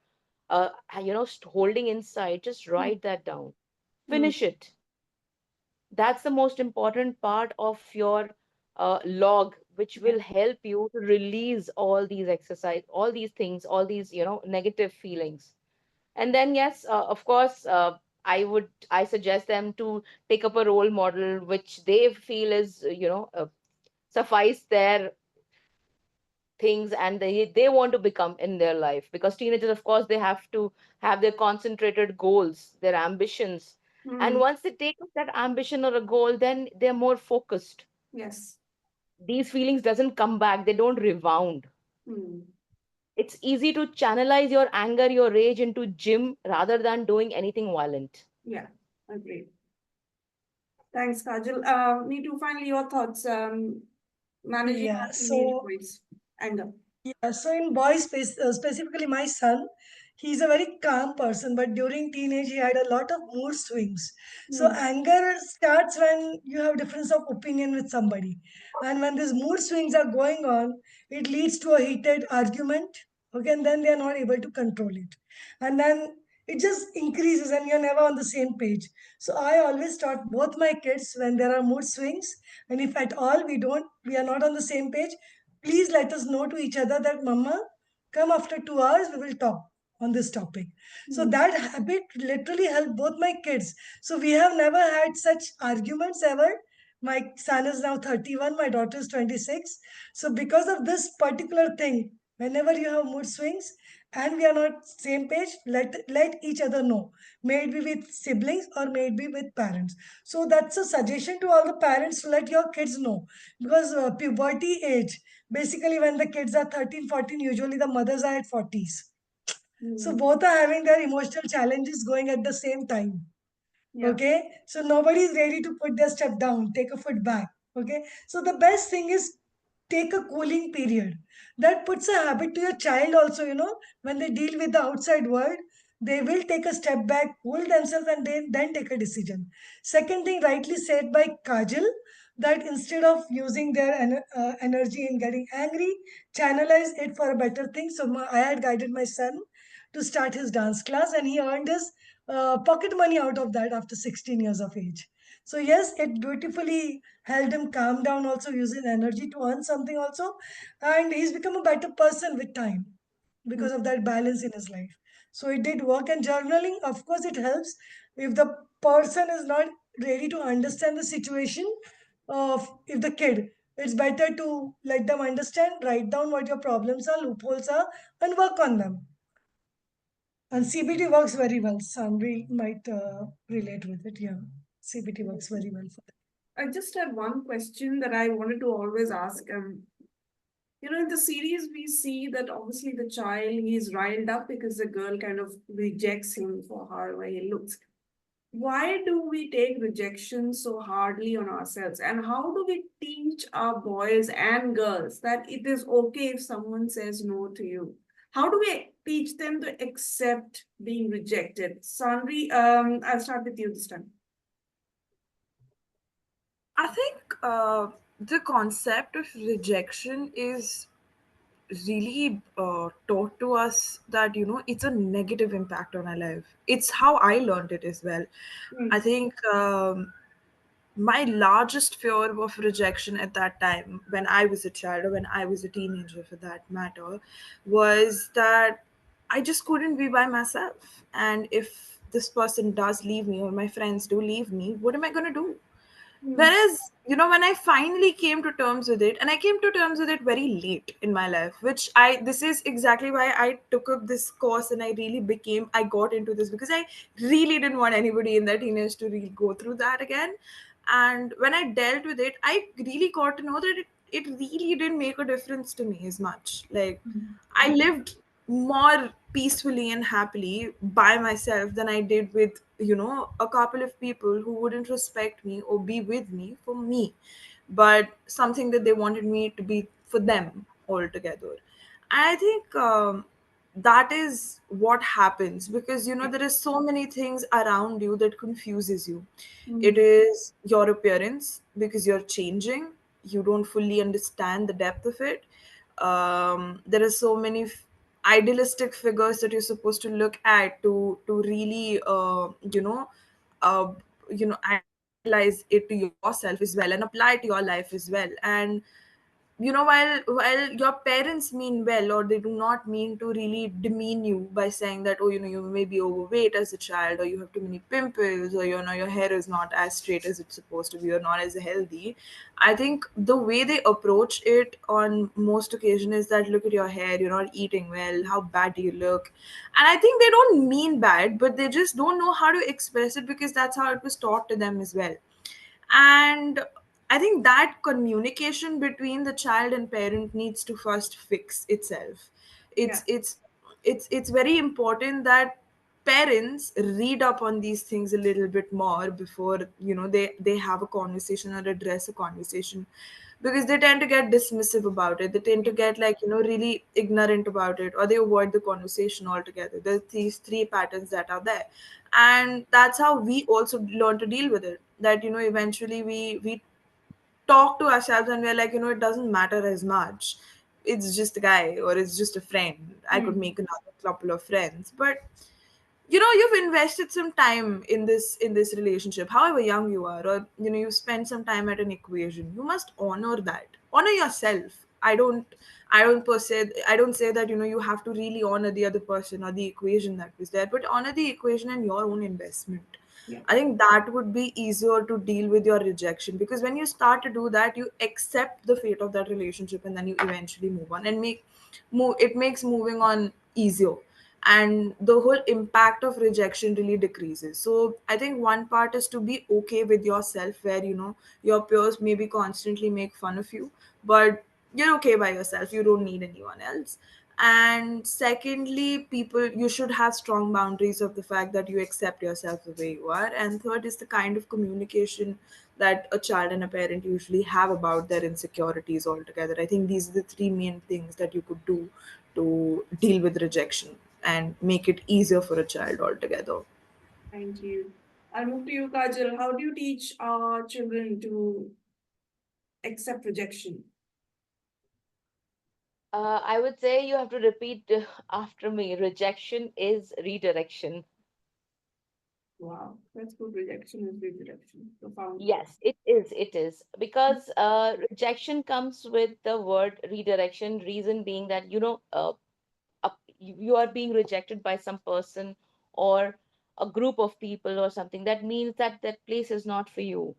Speaker 2: holding inside, just
Speaker 1: Hmm.
Speaker 2: write that down.
Speaker 1: Hmm.
Speaker 2: Finish it. That's the most important part of your log, which
Speaker 1: Yeah.
Speaker 2: will help you to release all these exercise, all these things, all these, negative feelings. And then yes, of course, I suggest them to take up a role model which they feel is suffice their things, and they want to become in their life. Because teenagers, of course, they have to have their concentrated goals, their ambitions, and
Speaker 1: Hmm.
Speaker 2: once they take up that ambition or a goal, then they're more focused.
Speaker 1: Yes.
Speaker 2: These feelings doesn't come back, they don't rebound.
Speaker 1: Hmm.
Speaker 2: It's easy to channelize your anger, your rage into gym rather than doing anything violent.
Speaker 1: Yeah, agreed. Thanks, Kajal. Me too. Finally, your thoughts. Managing
Speaker 3: Yeah.
Speaker 1: our teenage
Speaker 3: So
Speaker 1: boys' anger.
Speaker 3: yeah, so in boys, specifically my son, he's a very calm person, but during teenage he had a lot of mood swings. So
Speaker 1: Hmm.
Speaker 3: anger starts when you have difference of opinion with somebody, and when these mood swings are going on, it leads to a heated argument. Okay, and then they are not able to control it, and then it just increases, and you're never on the same page. So I always taught both my kids when there are mood swings, and if at all we are not on the same page, please let us know to each other that mama, come after 2 hours, we will talk on this topic. So
Speaker 1: Hmm.
Speaker 3: that habit literally helped both my kids. So we have never had such arguments ever. My son is now 31, my daughter is 26. So because of this particular thing, whenever you have mood swings and we are not same page, let each other know. May it be with siblings or may it be with parents. So that's a suggestion to all the parents to let your kids know, because puberty age, basically when the kids are 13, 14, usually the mothers are at 40s. So
Speaker 1: Hmm.
Speaker 3: both are having their emotional challenges going at the same time.
Speaker 1: Yeah.
Speaker 3: Okay, so nobody is ready to put their step down, take a foot back. Okay, so the best thing is take a cooling period. That puts a habit to your child also, when they deal with the outside world, they will take a step back, cool themselves, and then take a decision. Second thing, rightly said by Kajal, that instead of using their energy in getting angry, channelize it for a better thing. So I had guided my son to start his dance class, and he earned his pocket money out of that after 16 years of age. So yes, it beautifully helped him calm down, also using energy to earn something also, and he's become a better person with time
Speaker 1: Hmm.
Speaker 3: because of that balance in his life. So it did work, and journaling, of course, it helps if the person is not ready to understand the situation of if the kid. It's better to let them understand, write down what your problems are, loopholes are, and work on them. And CBT works very well. Sandri might relate with it. Yeah, CBT works very well for that.
Speaker 1: I just had one question that I wanted to always ask. In the series, we see that obviously the child, he's riled up because the girl kind of rejects him for however he looks. Why do we take rejection so hardly on ourselves? And how do we teach our boys and girls that it is okay if someone says no to you? How do we teach them to accept being rejected? Sandri, I'll start with you this time.
Speaker 4: I think the concept of rejection is really taught to us that it's a negative impact on our life. It's how I learned it as well. I
Speaker 1: Hmm.
Speaker 4: think my largest fear of rejection at that time, when I was a child or when I was a teenager for that matter, was that I just couldn't be by myself. And if this person does leave me or my friends do leave me, what am I going to do?
Speaker 1: Hmm.
Speaker 4: Whereas, when I finally came to terms with it, and I came to terms with it very late in my life, this is exactly why I took up this course and I got into this because I really didn't want anybody in their teenage to really go through that again. And when I dealt with it, I really got to know that it really didn't make a difference to me as much. Like, I lived more peacefully and happily by myself than I did with, a couple of people who wouldn't respect me or be with me for me, but something that they wanted me to be for them altogether. I think that is what happens because
Speaker 1: Yeah.
Speaker 4: there is so many things around you that confuses you. It
Speaker 1: Hmm.
Speaker 4: is your appearance because you're changing, you don't fully understand the depth of it. There are so many idealistic figures that you're supposed to look at to really uh, idealize it to yourself as well and apply it to your life as well. And while your parents mean well, or they do not mean to really demean you by saying that, oh, you may be overweight as a child, or you have too many pimples, or your hair is not as straight as it's supposed to be, or not as healthy. I think the way they approach it on most occasion is that, look at your hair, you're not eating well, how bad do you look? And I think they don't mean bad, but they just don't know how to express it, because that's how it was taught to them as well. And I think that communication between the child and parent needs to first fix itself.
Speaker 1: Yeah.
Speaker 4: It's it's it's it's very important that parents read up on these things a little bit more before they have a conversation or address a conversation, because they tend to get dismissive about it. They tend to get, like, really ignorant about it, or they avoid the conversation altogether. There's these three patterns that are there, and that's how we also learn to deal with it. That, eventually we talk to ourselves, and we're like, it doesn't matter as much. It's just a guy, or it's just a friend. I could
Speaker 1: Hmm.
Speaker 4: make another couple of friends. But you've invested some time in this relationship, however young you are, or you spend some time at an equation. You must honor that. Honor yourself. I don't say that you have to really honor the other person or the equation that was there, but honor the equation and your own investment.
Speaker 1: Yeah.
Speaker 4: I think that would be easier to deal with your rejection, because when you start to do that, you accept the fate of that relationship, and then you eventually move on, and it makes moving on easier, and the whole impact of rejection really decreases. So I think one part is to be okay with yourself, where your peers maybe constantly make fun of you, but you're okay by yourself. You don't need anyone else. And secondly, people, you should have strong boundaries of the fact that you accept yourself the way you are. And third is the kind of communication that a child and a parent usually have about their insecurities altogether. I think these are the three main things that you could do to deal with rejection and make it easier for a child altogether.
Speaker 1: Thank you. I'll move to you, Kajal. How do you teach our children to accept rejection?
Speaker 2: I would say you have to repeat after me. Rejection is redirection.
Speaker 1: Wow, that's good. Rejection is redirection. Profound.
Speaker 2: Yes, it is. It is because rejection comes with the word redirection. Reason being that you are being rejected by some person or a group of people or something. That means that that place is not for you.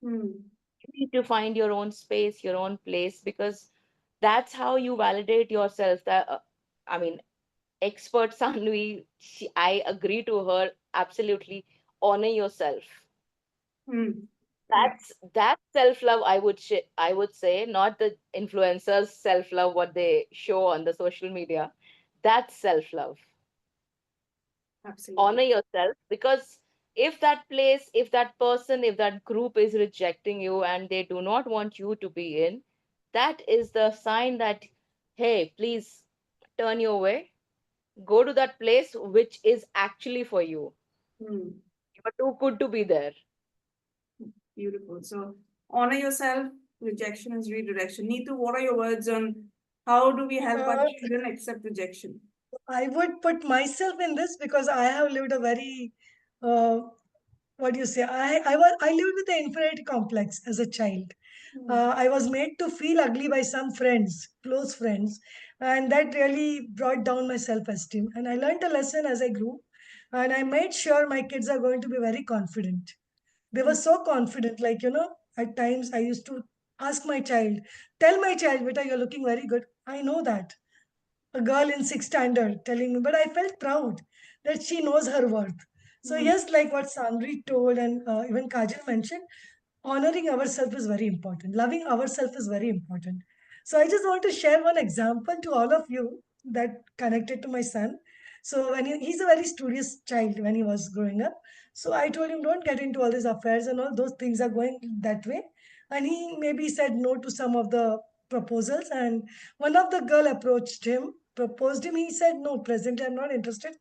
Speaker 1: Hmm.
Speaker 2: You need to find your own space, your own place, because that's how you validate yourself. That I mean, expert Sanvi, I agree to her absolutely. Honor yourself.
Speaker 1: Hmm. Yeah.
Speaker 2: That's self love. I would say, not the influencers self love what they show on the social media. That's self love.
Speaker 1: Absolutely.
Speaker 2: Honor yourself, because if that place, if that person, if that group is rejecting you and they do not want you to be in, that is the sign that, hey, please turn your way, go to that place which is actually for you.
Speaker 1: Hmm.
Speaker 2: You're too good to be there.
Speaker 1: Beautiful. So honor yourself. Rejection is redirection. Neetu, what are your words on how do we help our
Speaker 3: Uh,
Speaker 1: children accept rejection?
Speaker 3: I would put myself in this because I have lived a very, uh, what do you say? I lived with the inferiority complex as a child.
Speaker 1: Hmm.
Speaker 3: I was made to feel ugly by some friends, close friends, and that really brought down my self-esteem. And I learned a lesson as I grew, and I made sure my kids are going to be very confident. They were so confident, like, at times I used to ask my child, tell my child, Beta, you're looking very good. I know that a girl in sixth standard telling me, but I felt proud that she knows her worth. So
Speaker 1: Hmm.
Speaker 3: yes, like what Sandri told and even Kajal mentioned, honoring ourselves is very important. Loving ourselves is very important. So I just want to share one example to all of you that connected to my son. So he's a very studious child when he was growing up. So I told him, don't get into all these affairs and all those things are going that way. And he maybe said no to some of the proposals. And one of the girl approached him, proposed him. He said, no, presently I'm not interested.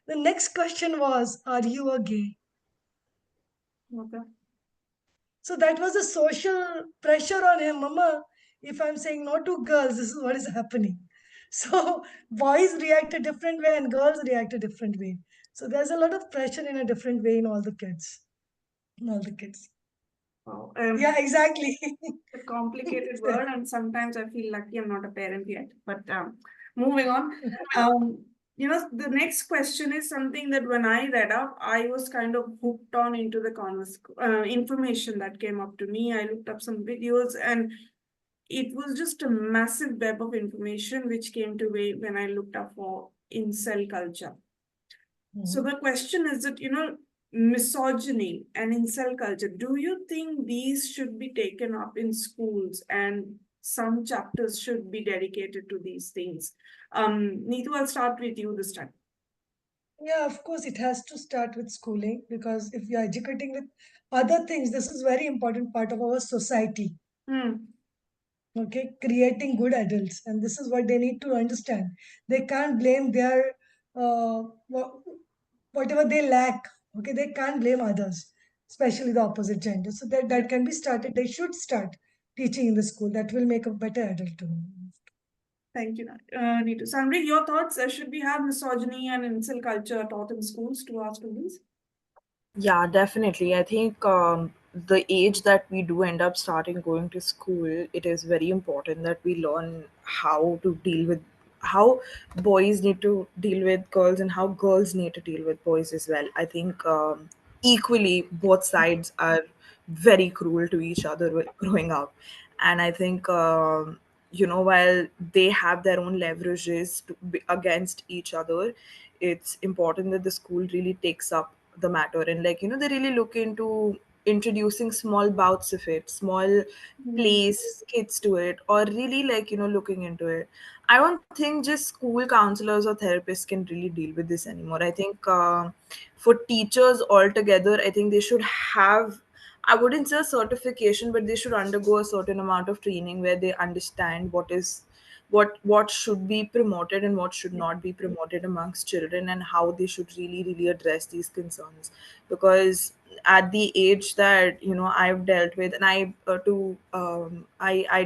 Speaker 3: The next question was, are you a gay?
Speaker 1: Okay.
Speaker 3: So that was a social pressure on him, Mama. If I'm saying no to girls, this is what is happening. So boys react a different way and girls react a different way. So there's a lot of pressure in a different way in all the kids. In all the kids.
Speaker 1: Wow.
Speaker 3: Yeah, exactly.
Speaker 1: A complicated word, and sometimes I feel lucky I'm not a parent yet. But moving on, the next question is something that when I read up, I was kind of hooked on into the information that came up to me. I looked up some videos, and it was just a massive web of information which came to me when I looked up for incel culture. So
Speaker 3: Mhm.
Speaker 1: the question is that, misogyny and incel culture, do you think these should be taken up in schools and some chapters should be dedicated to these things? Neetu, I'll start with you this time.
Speaker 3: Yeah, of course, it has to start with schooling because if you're educating with other things, this is very important part of our society.
Speaker 1: Hmm.
Speaker 3: Okay, creating good adults, and this is what they need to understand. They can't blame their whatever they lack. Okay, they can't blame others, especially the opposite gender. So that can be started. They should start teaching in the school. That will make a better adult too.
Speaker 1: Thank you, Neetu. Sandri, your thoughts? Should we have misogyny and incel culture taught in schools to our students?
Speaker 4: Yeah, definitely. I think the age that we do end up starting going to school, it is very important that we learn how to deal with how boys need to deal with girls and how girls need to deal with boys as well. I think equally both sides are very cruel to each other growing up, and I think while they have their own leverages against each other, it's important that the school really takes up the matter, and they really look into introducing small bouts of it, small
Speaker 1: Hmm.
Speaker 4: plays kids to it, or really looking into it. I don't think just school counselors or therapists can really deal with this anymore. I think for teachers altogether, I think they should have, I wouldn't say a certification, but they should undergo a certain amount of training where they understand what should be promoted and what should
Speaker 1: Yeah.
Speaker 4: not be promoted amongst children, and how they should really address these concerns. Because at the age that I've dealt with, and I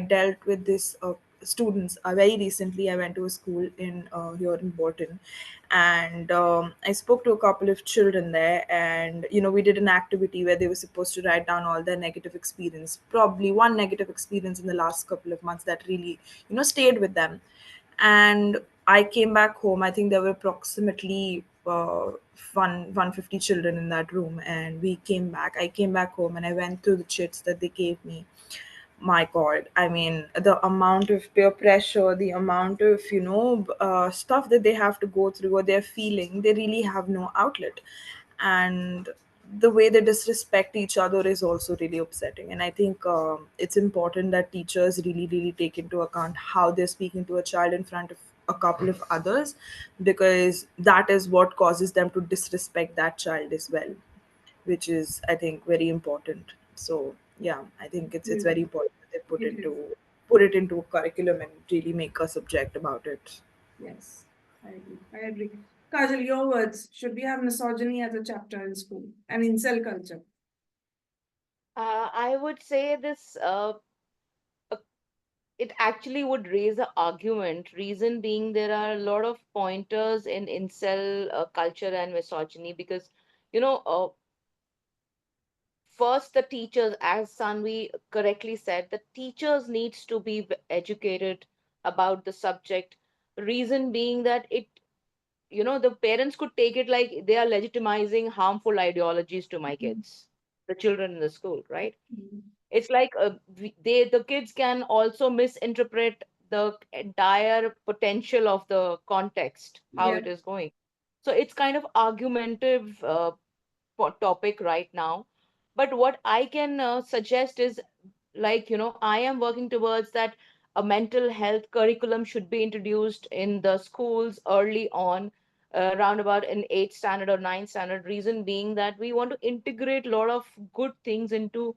Speaker 4: dealt with this students very recently. I went to a school in here in Bolton, and I spoke to a couple of children there, and we did an activity where they were supposed to write down all their negative experience, probably one negative experience in the last couple of months that really stayed with them. And I came back home. I think there were approximately 150 children in that room, and I came back home and I went through the chits that they gave me. My god, I mean, the amount of peer pressure, the amount of stuff that they have to go through, or they're feeling, they really have no outlet. And the way they disrespect each other is also really upsetting. And I think it's important that teachers really take into account how they're speaking to a child in front of a couple of others, because that is what causes them to disrespect that child as well, which is, I think, very important. So yeah, I think it's
Speaker 1: Yeah,
Speaker 4: very important that they
Speaker 1: it is.
Speaker 4: put it into a curriculum and really make a subject about it.
Speaker 1: Yes, I agree. I agree. Kajal, your words. Should we have misogyny as a chapter in school and incel culture?
Speaker 2: I would say this. Uh, it actually would raise an argument. Reason being, there are a lot of pointers in incel culture and misogyny because, you know, first the teachers, as Sanvi correctly said, the teachers needs to be educated about the subject. Reason being that the parents could take it like they are legitimizing harmful ideologies to my kids, the children in the school, right?
Speaker 1: Mhm.
Speaker 2: It's like the kids can also misinterpret the entire potential of the context, how
Speaker 1: Yeah.
Speaker 2: it is going. So it's kind of argumentative topic right now. But what I can suggest is, like, I am working towards that a mental health curriculum should be introduced in the schools early on, around about in 8th standard or 9th standard. Reason being that we want to integrate a lot of good things into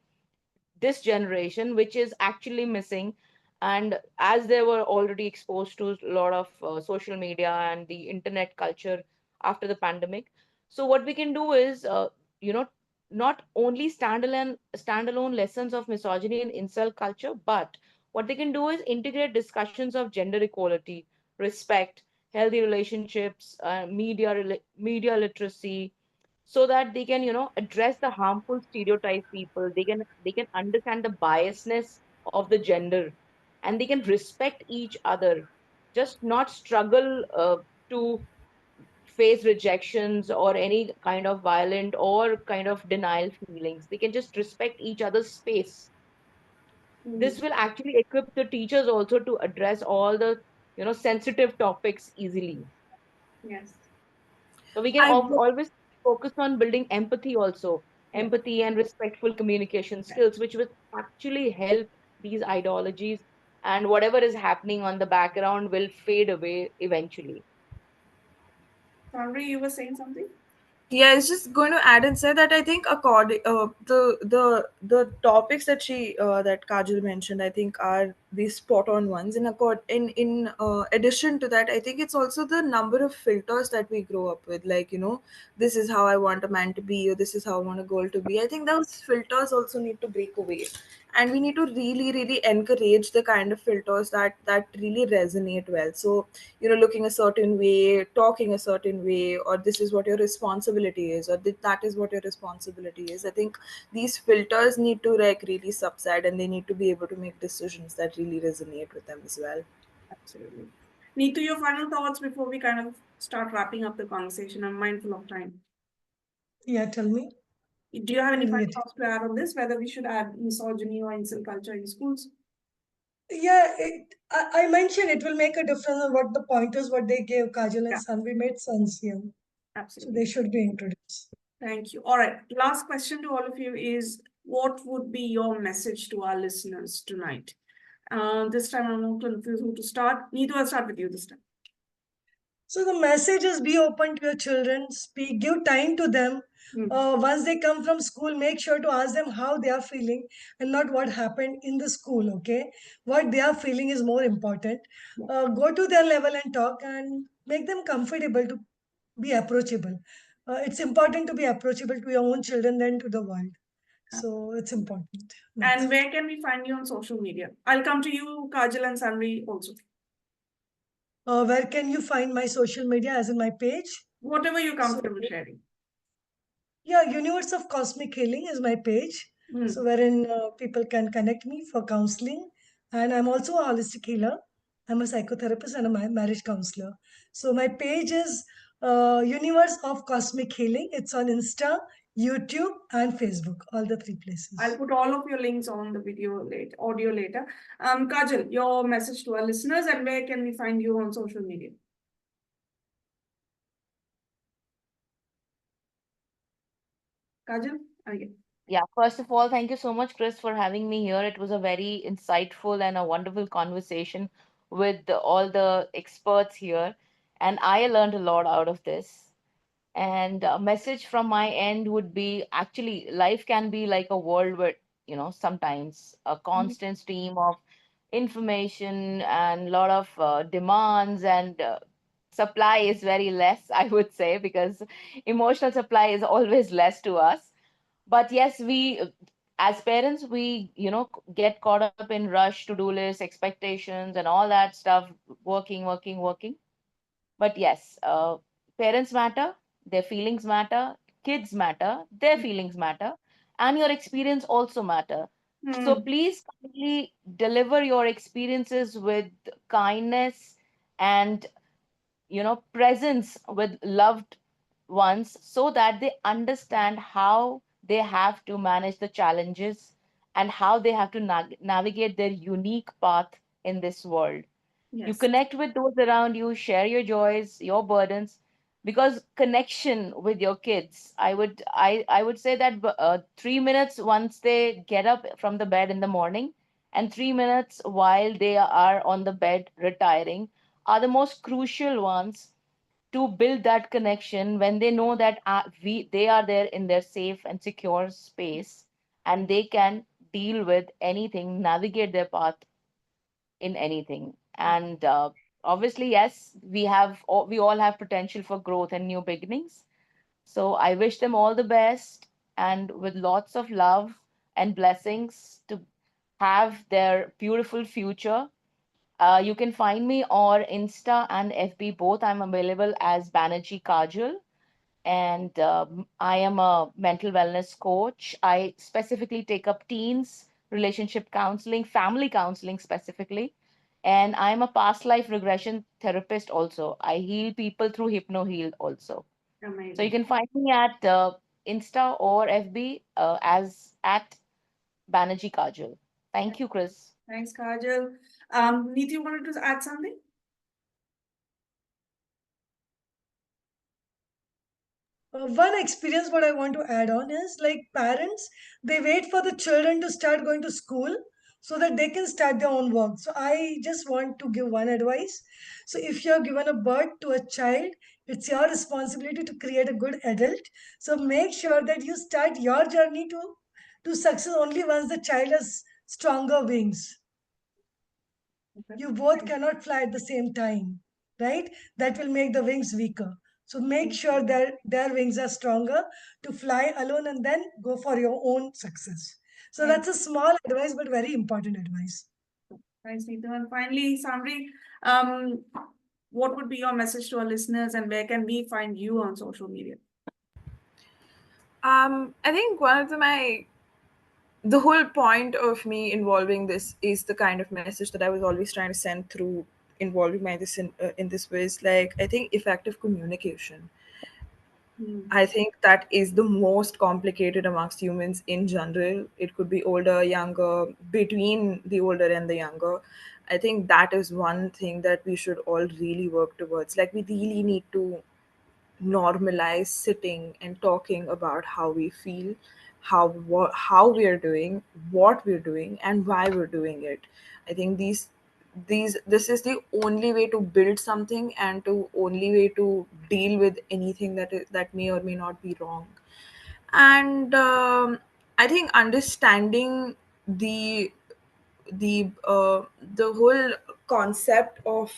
Speaker 2: this generation, which is actually missing. And as they were already exposed to a lot of social media and the internet culture after the pandemic, so what we can do is, you know not only standalone lessons of misogyny and incel culture, but what they can do is integrate discussions of gender equality, respect, healthy relationships, media literacy, so that they can, address the harmful stereotype people. They can understand the biasness of the gender, and they can respect each other, just not struggle to face rejections or any kind of violent or kind of denial feelings. They can just respect each other's space. This
Speaker 1: Mm.
Speaker 2: will actually equip the teachers also to address all the, sensitive topics easily.
Speaker 1: Yes.
Speaker 2: So we can
Speaker 4: I
Speaker 2: always focus on building empathy also,
Speaker 1: Yeah.
Speaker 2: empathy and respectful communication
Speaker 1: Yeah.
Speaker 2: skills, which will actually help these ideologies, and whatever is happening on the background will fade away eventually.
Speaker 1: Sandri, you were saying something?
Speaker 4: Yeah, I was just going to add and say that I think according the topics that that Kajal mentioned, I think are the spot on ones. And in addition to that, I think it's also the number of filters that we grow up with. Like, this is how I want a man to be, or this is how I want a girl to be. I think those filters also need to break away, and we need to really really encourage the kind of filters that really resonate well. So, looking a certain way, talking a certain way, or this is what your responsibility is, or that is what your responsibility is. I think these filters need to like really subside, and they need to be able to make decisions that really resonate with them as well.
Speaker 1: Absolutely. Neetu, your final thoughts before we kind of start wrapping up the conversation. I'm mindful of time.
Speaker 3: Yeah, tell me.
Speaker 1: Do you have
Speaker 3: I
Speaker 1: any
Speaker 3: didn't
Speaker 1: final
Speaker 3: get it.
Speaker 1: thoughts to add on this, whether we should add misogyny or incel culture in schools?
Speaker 3: Yeah, I mentioned it will make a difference on what the pointers what they gave Kajal and
Speaker 1: Yeah,
Speaker 3: Sanvi made sense here. So
Speaker 1: absolutely.
Speaker 3: they should be introduced.
Speaker 1: Thank you. All right. Last question to all of you is, what would be your message to our listeners tonight? This time I'm not confused who to start. Neetu, I'll start with you this time.
Speaker 3: So the message is be open to your children, speak, give time to them.
Speaker 1: Hmm.
Speaker 3: Once they come from school, make sure to ask them how they are feeling and not what happened in the school. Okay, what they are feeling is more important.
Speaker 1: Yeah.
Speaker 3: Go to their level and talk and make them comfortable to be approachable. It's important to be approachable to your own children than to the world. So it's important.
Speaker 1: And
Speaker 3: That's it.
Speaker 1: where can we find you on social media? I'll come to you, Kajal and Sanvi also.
Speaker 3: Where can you find my social media as in my page?
Speaker 1: Whatever you're
Speaker 3: So
Speaker 1: comfortable sharing.
Speaker 3: yeah, Universe of Cosmic Healing is my page. So
Speaker 1: Hmm.
Speaker 3: wherein people can connect me for counseling, and I'm also a holistic healer. I'm a psychotherapist and a marriage counselor. So my page is Universe of Cosmic Healing. It's on Insta, YouTube, and Facebook. All the three
Speaker 1: I'll
Speaker 3: places.
Speaker 1: put all of your links on the video later, audio later. Kajal, your message to our listeners, and where can we find you on social media? Kajal? Okay.
Speaker 2: Yeah, first of all, thank you so much, Chris, for having me here. It was a very insightful and a wonderful conversation with all the experts here, and I learned a lot out of this. And a message from my end would be, actually, life can be like a world where, sometimes a constant stream of information and a lot of demands, and supply is very less, I would say, because emotional supply is always less to us. But yes, we as parents, we get caught up in rush, to do lists, expectations, and all that stuff, working, working, working. But yes, parents matter, their feelings matter, kids matter, their feelings matter, and your experience also matter. So
Speaker 1: Hmm.
Speaker 2: please kindly deliver your experiences with kindness and, presence with loved ones, so that they understand how they have to manage the challenges and how they have to navigate their unique path in this world. You
Speaker 1: Yes.
Speaker 2: connect with those around you, share your joys, your burdens, because connection with your kids, I would say that 3 minutes once they get up from the bed in the morning, and 3 minutes while they are on the bed retiring, are the most crucial ones to build that connection, when they know that they are there in their safe and secure space, and they can deal with anything, navigate their path in anything. And obviously, yes, we all have potential for growth and new beginnings. So I wish them all the best, and with lots of love and blessings to have their beautiful future. You can find me on Insta and FB both. I'm available as Banerjee Kajal. and I am a mental wellness coach. I specifically take up teens, relationship counseling, family counseling specifically, and I am a past life regression therapist also. I heal people through Hypnoheal also. So you
Speaker 1: Amazing.
Speaker 2: can find me at Insta or FB as at Banerjee Kajal. Thank you, Chris.
Speaker 1: Thanks, Kajal. Neeti, you wanted to add something?
Speaker 3: One experience what I want to add on is like parents, they wait for the children to start going to school so that they can start their own work. So I just want to give one advice. So if you have given a birth to a child, it's your responsibility to create a good adult. So make sure that you start your journey to success only once the child has stronger wings.
Speaker 1: Okay.
Speaker 3: You both cannot fly at the same time, right? That will make the wings weaker. So make sure that their wings are stronger to fly alone and then go for your own success. So
Speaker 1: Thanks,
Speaker 3: that's a small advice, but very important advice.
Speaker 1: thanks, Neetu. And finally, Samri, um, what would be your message to our listeners, and where can we find you on social media?
Speaker 4: I think one of the whole point of me involving this is the kind of message that I was always trying to send through involving my this in this way is like I think effective communication.
Speaker 1: Hmm.
Speaker 4: I think that is the most complicated amongst humans in general. It could be older, younger, between the older and the younger. I think that is one thing that we should all really work towards. Like, we really need to normalize sitting and talking about how we feel, how we are doing, what we're doing, and why we're doing it. I think this is the only way to build something and to only way to deal with anything that may or may not be wrong. And I think understanding the the whole concept of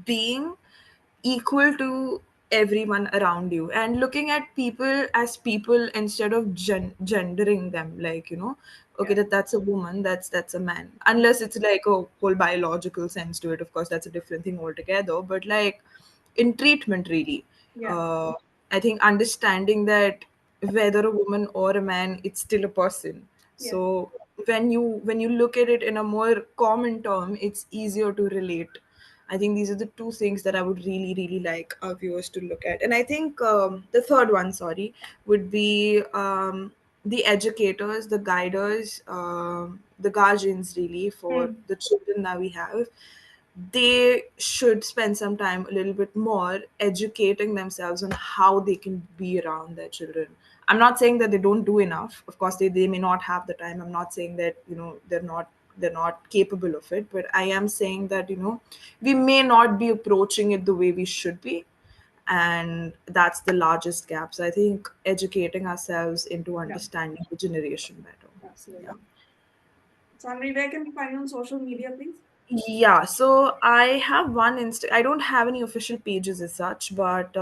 Speaker 4: being equal to everyone around you and looking at people as people instead of gendering them, like, okay,
Speaker 1: Yeah.
Speaker 4: that's a woman, that's a man, unless it's like a whole biological sense to it. Of course, that's a different thing altogether, but like in treatment, really,
Speaker 1: Yeah.
Speaker 4: uh, I think understanding that whether a woman or a man, it's still a person.
Speaker 1: Yeah.
Speaker 4: So when you look at it in a more common term, it's easier to relate. I think these are the two things that I would really, really like our viewers to look at. And I think the third one, sorry, would be the educators, the guiders, the guardians, really, for
Speaker 1: Hmm.
Speaker 4: the children that we have. They should spend some time a little bit more educating themselves on how they can be around their children. I'm not saying that they don't do enough. Of course, they may not have the time. I'm not saying that, they're not capable of it, but I am saying that, we may not be approaching it the way we should be, and that's the largest gap. So I think educating ourselves into
Speaker 1: Yeah.
Speaker 4: understanding the generation better. Yeah.
Speaker 1: Absolutely. Samri, where can we find you on social media, please?
Speaker 4: Yeah, so I have one I don't have any official pages as such, but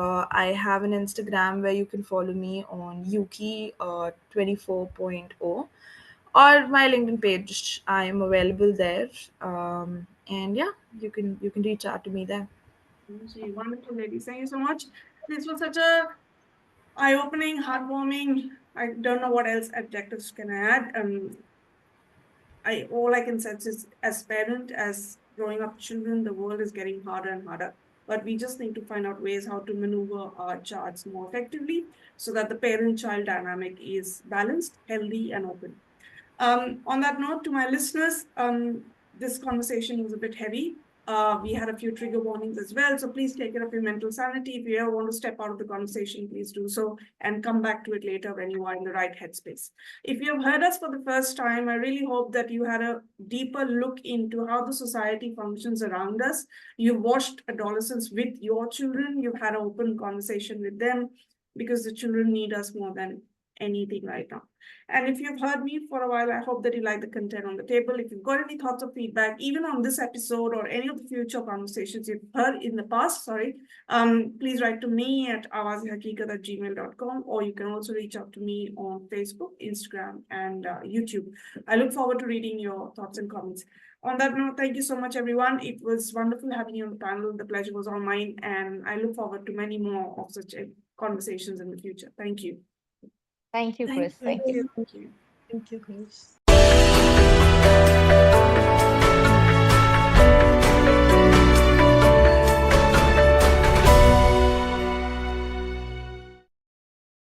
Speaker 4: I have an Instagram where you can follow me on Yuki 24.0, or my LinkedIn page. I am available there. And yeah, you can reach out to me there.
Speaker 1: Gee, wonderful, ladies. Thank you so much. This was such a eye-opening, heartwarming. I don't know what else adjectives can I add. I all I can sense is as parent, as growing up children, the world is getting harder and harder. But we just need to find out ways how to maneuver our charts more effectively so that the parent-child dynamic is balanced, healthy, and open. On that note, to my listeners, this conversation was a bit heavy. We had a few trigger warnings as well, so please take care of your mental sanity. If you ever want to step out of the conversation, please do so and come back to it later when you are in the right headspace. If you have heard us for the first time, I really hope that you had a deeper look into how the society functions around us. You've watched adolescence with your children, you've had an open conversation with them because the children need us more than anything right now. And if you've heard me for a while, I hope that you like the content on the table. If you've got any thoughts or feedback, even on this episode or any of the future conversations you've heard in the past, please write to me at awaz-e-haqiqat@gmail.com, or you can also reach out to me on Facebook, Instagram, and YouTube. I look forward to reading your thoughts and comments. On that note, thank you so much, everyone. It was wonderful having you on the panel. The pleasure was all mine, and I look forward to many more of such conversations in the future. Thank you.
Speaker 2: Thank you, Chris.
Speaker 3: Thank
Speaker 2: Thank you.
Speaker 3: you.
Speaker 1: Thank you.
Speaker 3: Thank you, Chris.